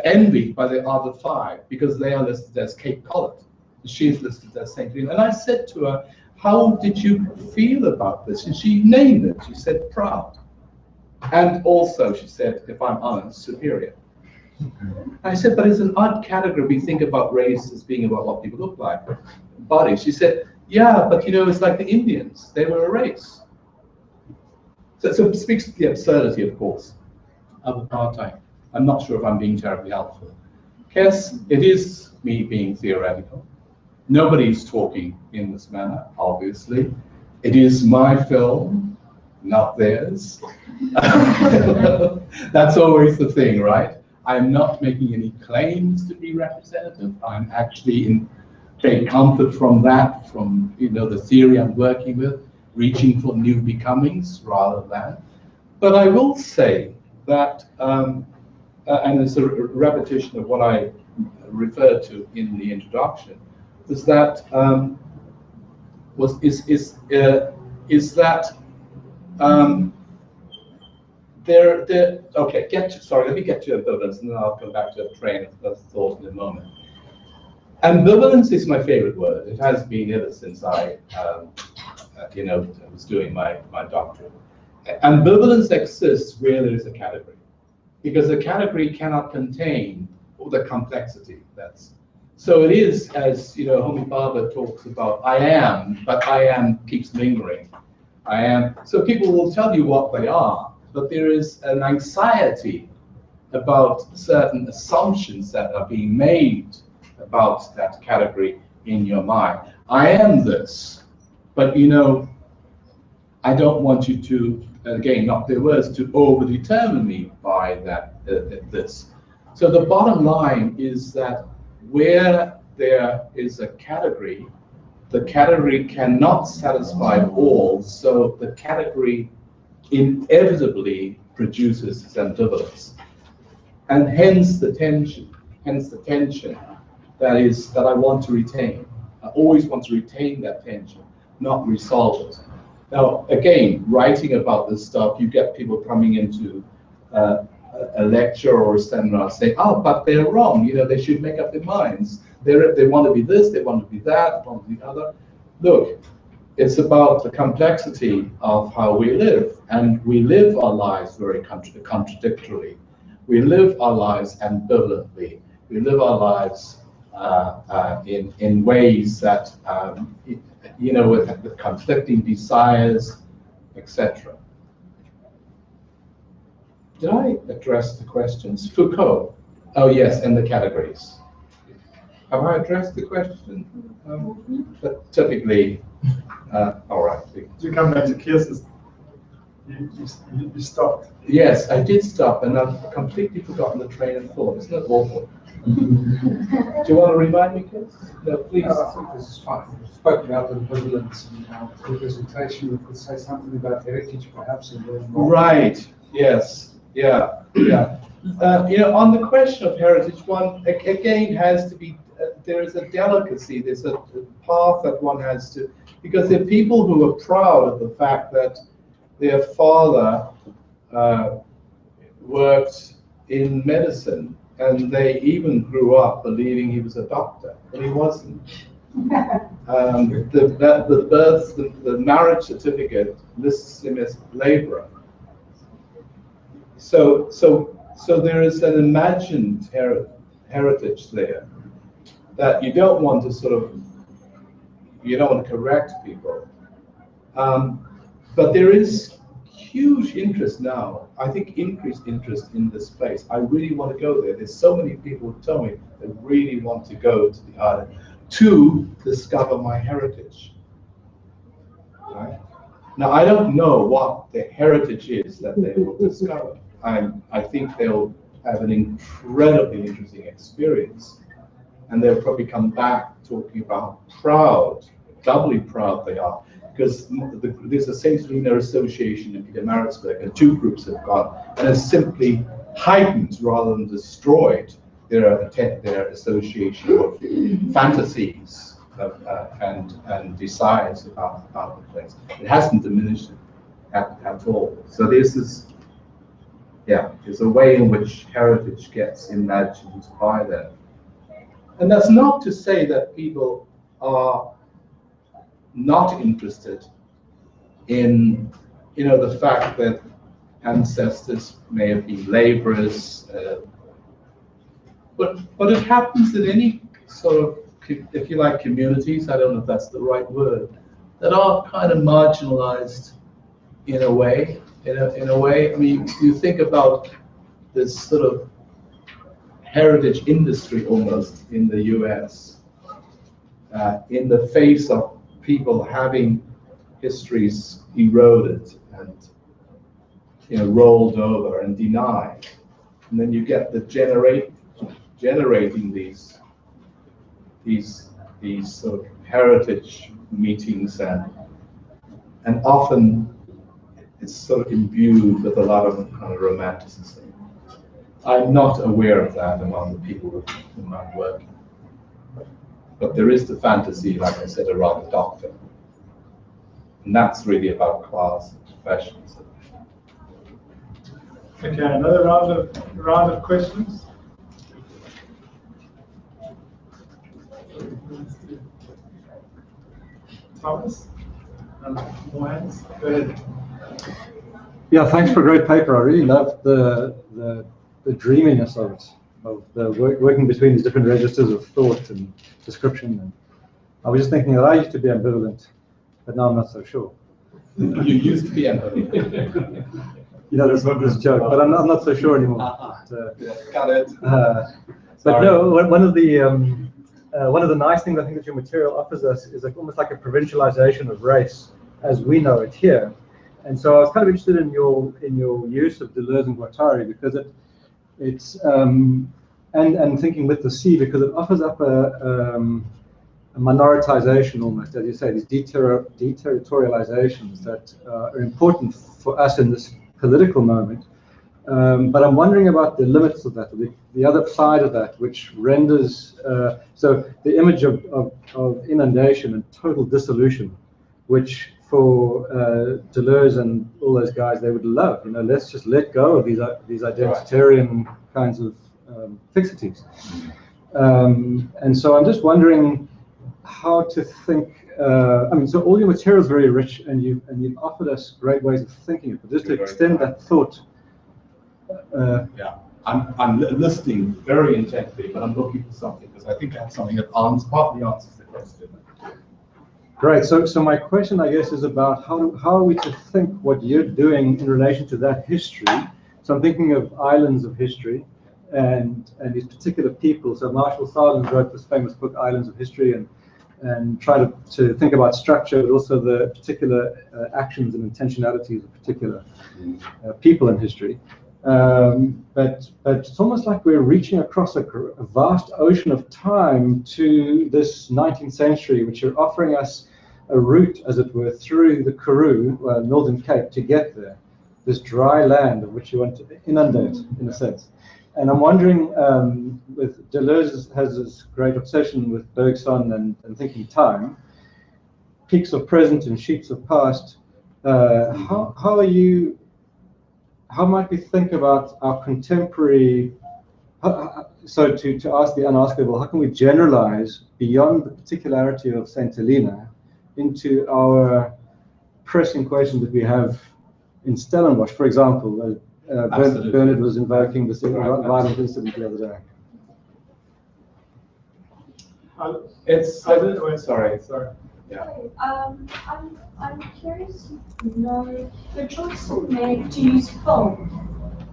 envied by the other 5 because they are listed as Cape Colored. She is listed as St Helena. And I said to her, how did you feel about this? And she named it. She said, proud. And also, she said, if I'm honest, superior. I said, but it's an odd category. We think about race as being about what people look like, bodies. She said, yeah, but you know, it's like the Indians. They were a race. So it speaks to the absurdity, of course, of apartheid. I'm not sure if I'm being terribly helpful. Yes, it is me being theoretical. Nobody's talking in this manner, obviously. It is my film, not theirs. That's always the thing, right? I'm not making any claims to be representative. I'm actually taking comfort from that, from the theory I'm working with, reaching for new becomings rather than. But I will say that, and it's a repetition of what I referred to in the introduction, is that let me get to ambivalence, and then I'll come back to a train of thought in a moment. Ambivalence is my favorite word. It has been ever since I, was doing my doctorate. Ambivalence exists where there is a category, because a category cannot contain all the complexity. So it is, as Homi Bhabha talks about, I am, but I am keeps lingering. I am. So people will tell you what they are, but there is an anxiety about certain assumptions that are being made about that category in your mind. I am this, but I don't want you to, again, not their words, to over-determine me by that this. So the bottom line is that where there is a category, the category cannot satisfy all, so the category inevitably produces ambivalence. And hence the tension that I want to retain. I always want to retain that tension, not resolve it. Now, again, writing about this stuff, you get people coming into a lecture or a seminar saying, oh, but they're wrong, they should make up their minds. They want to be this, they want to be that, they want to be the other. Look, it's about the complexity of how we live, and we live our lives very contradictorily. We live our lives ambivalently. We live our lives in ways that, with conflicting desires, etc. Did I address the questions? Foucault. Oh yes, and the categories. Have I addressed the question? But typically, all right. You come back to cases. You stopped. Yes, I did stop, and I've completely forgotten the train of thought. Isn't it awful? Do you want to remind me, Chris? No, please. No, I think this is fine. We spoke about ambivalence and how representation. We could say something about heritage, perhaps, and right. Yes. Yeah. Yeah. On the question of heritage, one again has to be. There is a delicacy. There's a path that one has to, because there are people who are proud of the fact that their father worked in medicine, and they even grew up believing he was a doctor, but he wasn't. The marriage certificate lists him as laborer. So there is an imagined heritage there that you don't want to correct people. But there is huge interest now. I think increased interest in this place. I really want to go there. There's so many people who tell me they really want to go to the island to discover my heritage. Right? Now, I don't know what the heritage is that they will discover. I think they'll have an incredibly interesting experience. And they'll probably come back talking about doubly proud they are. Because there's a St Helena Association in Pietermaritzburg, and 2 groups have gone, and has simply heightened rather than destroyed their association of fantasies and desires about the place. It hasn't diminished it at all. So this is, there's a way in which heritage gets imagined by them. And that's not to say that people are not interested in, the fact that ancestors may have been laborers, but it happens in any sort of, if you like, communities, I don't know if that's the right word, that are kind of marginalized in a way. In a way, I mean, you think about this sort of heritage industry almost in the US, in the face of people having histories eroded and rolled over and denied, and then you get the generating these sort of heritage meetings, and often it's sort of imbued with a lot of kind of romanticism. I'm not aware of that among the people with whom I'm working. But there is the fantasy, like I said, around the doctor. And that's really about class and professions. Okay, another round of questions. Thomas? More hands? Go ahead. Yeah, thanks for a great paper. I really loved the dreaminess of it, of the working between these different registers of thought and description. And I was just thinking that I used to be ambivalent, but now I'm not so sure. You used to be ambivalent. This joke, but I'm not so sure anymore. Got it. But no, one of the nice things I think that your material offers us is almost like a provincialization of race as we know it here. And so I was kind of interested in your use of Deleuze and Guattari, because it's and thinking with the C, because it offers up a minoritization almost, as you say, these deterritorializations that are important for us in this political moment. But I'm wondering about the limits of that, the other side of that, which renders, so the image of inundation and total dissolution, which for Deleuze and all those guys, they would love, let's just let go of these identitarian kinds of fixities. And so I'm just wondering how to think, so all your material is very rich, and you've offered us great ways of thinking it, but just to extend that thought. I'm listening very intently, but I'm looking for something, because I think that's something that partly answers the question. Great. So my question, I guess, is about how are we to think what you're doing in relation to that history? So I'm thinking of islands of history and these particular people. So Marshall Sargent wrote this famous book, Islands of History, and try to think about structure, but also the particular actions and intentionalities of particular people in history. But it's almost like we're reaching across a vast ocean of time to this 19th century, which are offering us a route, as it were, through the Karoo, Northern Cape, to get there. This dry land of which you want to inundate, in a sense. And I'm wondering, with Deleuze has this great obsession with Bergson and thinking time, peaks of present and sheets of past. How might we think about our contemporary? So to ask the unaskable, how can we generalize beyond the particularity of St Helena into our pressing questions that we have in Stellenbosch, for example? Bernard was invoking this violent incident the other day. Sorry. Yeah. I'm curious to know the choice you made to use film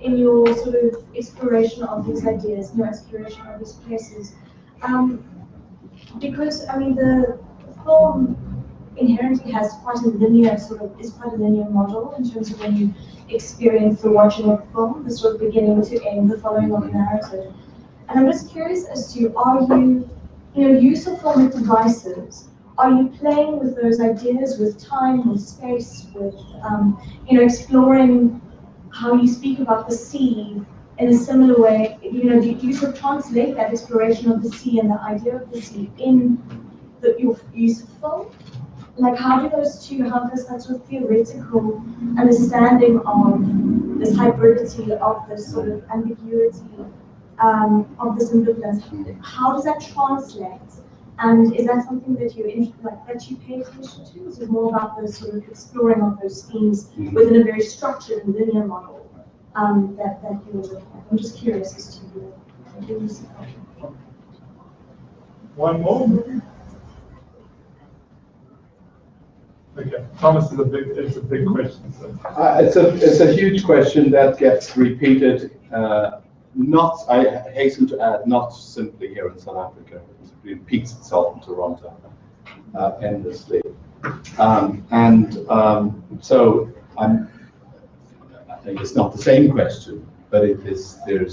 in your sort of exploration of these ideas, your exploration of these places. Because I mean the film inherently has quite a linear quite a linear model in terms of when you experience the watching of the film, the sort of beginning to end, the following of the narrative. And I'm just curious as to, are you, use of filmic devices, are you playing with those ideas, with time, with space, with, exploring how you speak about the sea in a similar way? Do you sort of translate that exploration of the sea and the idea of the sea in your use of film? Like, how do those two have this sort of theoretical understanding of this hybridity, of this sort of ambiguity, of this ambivalence? How does that translate? And is that something that that you pay attention to? Is it more about those sort of exploring of those themes within a very structured and linear model that you were looking at? I'm just curious as to your use of that. One more? Okay, Thomas, it's a big question. So. It's a huge question that gets repeated. I hasten to add, not simply here in South Africa. It repeats itself in Toronto endlessly, so I think it's not the same question, but there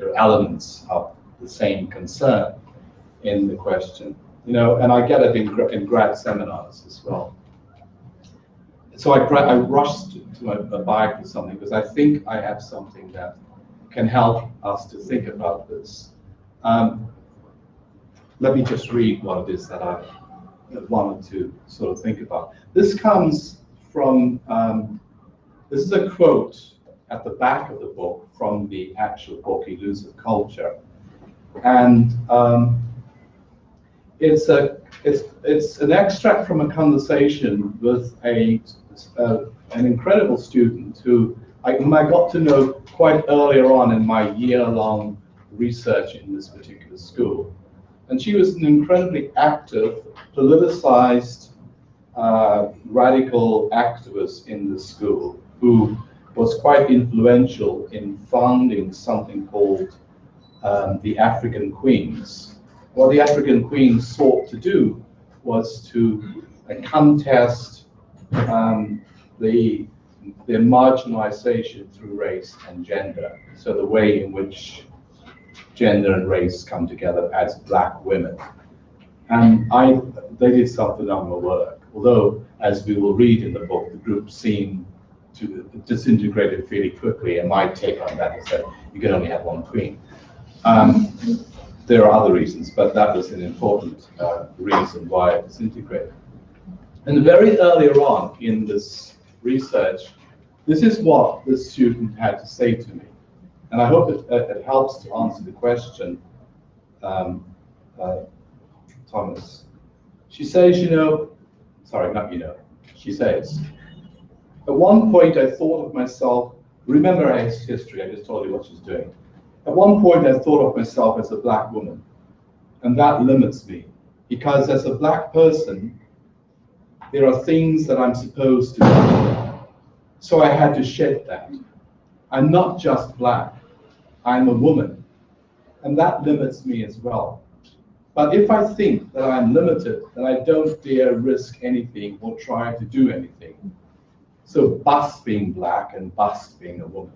are elements of the same concern in the question. And I get it in grad seminars as well. So I rushed to a bike with something because I think I have something that can help us to think about this. Let me just read what it is that I wanted to sort of think about. This comes from, this is a quote at the back of the book from the actual book, Elusive Culture. And it's an extract from a conversation with an incredible student whom I got to know quite earlier on in my year-long research in this particular school. And she was an incredibly active, politicized, radical activist in the school who was quite influential in founding something called the African Queens. What the African Queens sought to do was to contest their marginalization through race and gender. So the way in which gender and race come together as Black women. And they did some phenomenal work. Although, as we will read in the book, the group seemed to disintegrate it fairly quickly. And my take on that is that you can only have one queen. There are other reasons, but that was an important reason why it disintegrated. And very earlier on in this research, this is what the student had to say to me. And I hope it helps to answer the question, Thomas. She says, she says, at one point I thought of myself, remember her history, I just told you what she's doing. At one point I thought of myself as a Black woman, and that limits me, because as a Black person, there are things that I'm supposed to do. So I had to shed that. I'm not just Black, I'm a woman, and that limits me as well. But if I think that I'm limited, then I don't dare risk anything or try to do anything. So bust being Black and bust being a woman.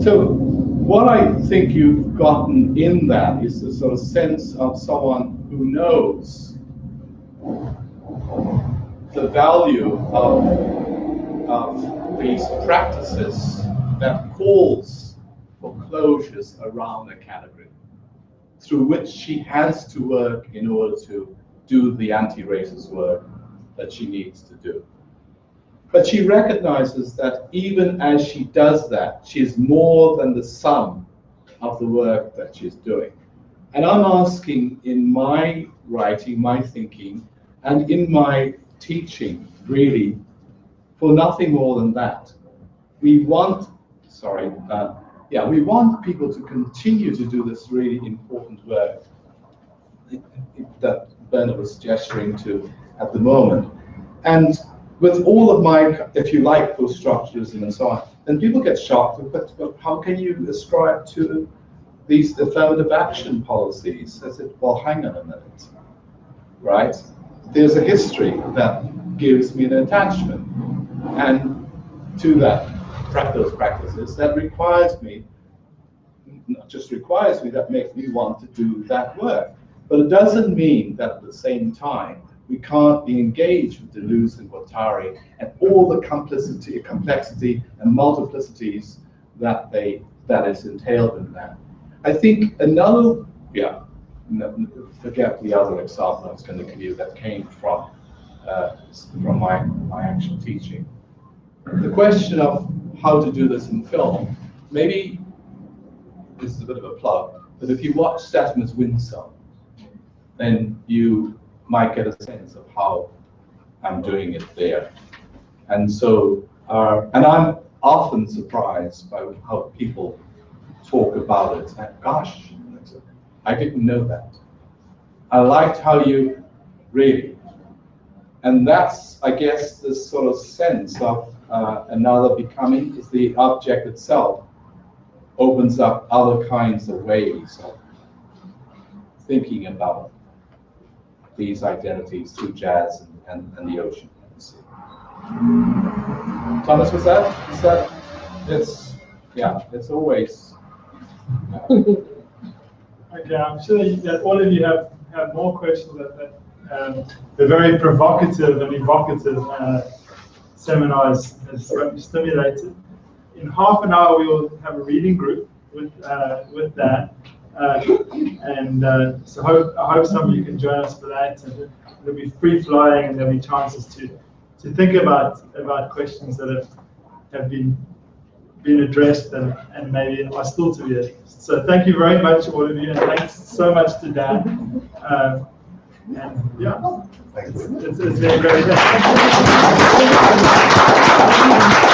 So what I think you've gotten in that is the sort of sense of someone who knows the value of these practices that calls for closures around a category, through which she has to work in order to do the anti-racist work that she needs to do. But she recognizes that even as she does that, she is more than the sum of the work that she's doing. And I'm asking in my writing, my thinking, and in my teaching, really, for nothing more than that. We want, we want people to continue to do this really important work, that Bernard was gesturing to at the moment. And with all of my, if you like, post-structuralism and so on, then people get shocked, but how can you ascribe to these affirmative action policies? I said, well, hang on a minute, right? There's a history that gives me an attachment, and to that, those practices, that requires me, not just requires me, that makes me want to do that work. But it doesn't mean that at the same time, we can't be engaged with Deleuze and Guattari and all the complexity and multiplicities that is entailed in that. I think another, forget the other example I was going to give you that came from my actual teaching. The question of how to do this in film, maybe this is a bit of a plug, but if you watch Statimus Winsome, then you might get a sense of how I'm doing it there. And so, and I'm often surprised by how people talk about it. Like, gosh, I didn't know that. I liked how you really. And that's, I guess, this sort of sense of another becoming is the object itself opens up other kinds of ways of thinking about these identities through jazz and the ocean. Thomas, was that? It's always. Okay, I'm sure that all of you have more questions. The very provocative and evocative seminars has stimulated. In half an hour, we will have a reading group with Dan. So I hope some of you can join us for that. And it'll be free flying, and there'll be chances to think about questions that have been addressed and maybe are still to be addressed. So thank you very much, all of you, and thanks so much to Dan. It's been a great day.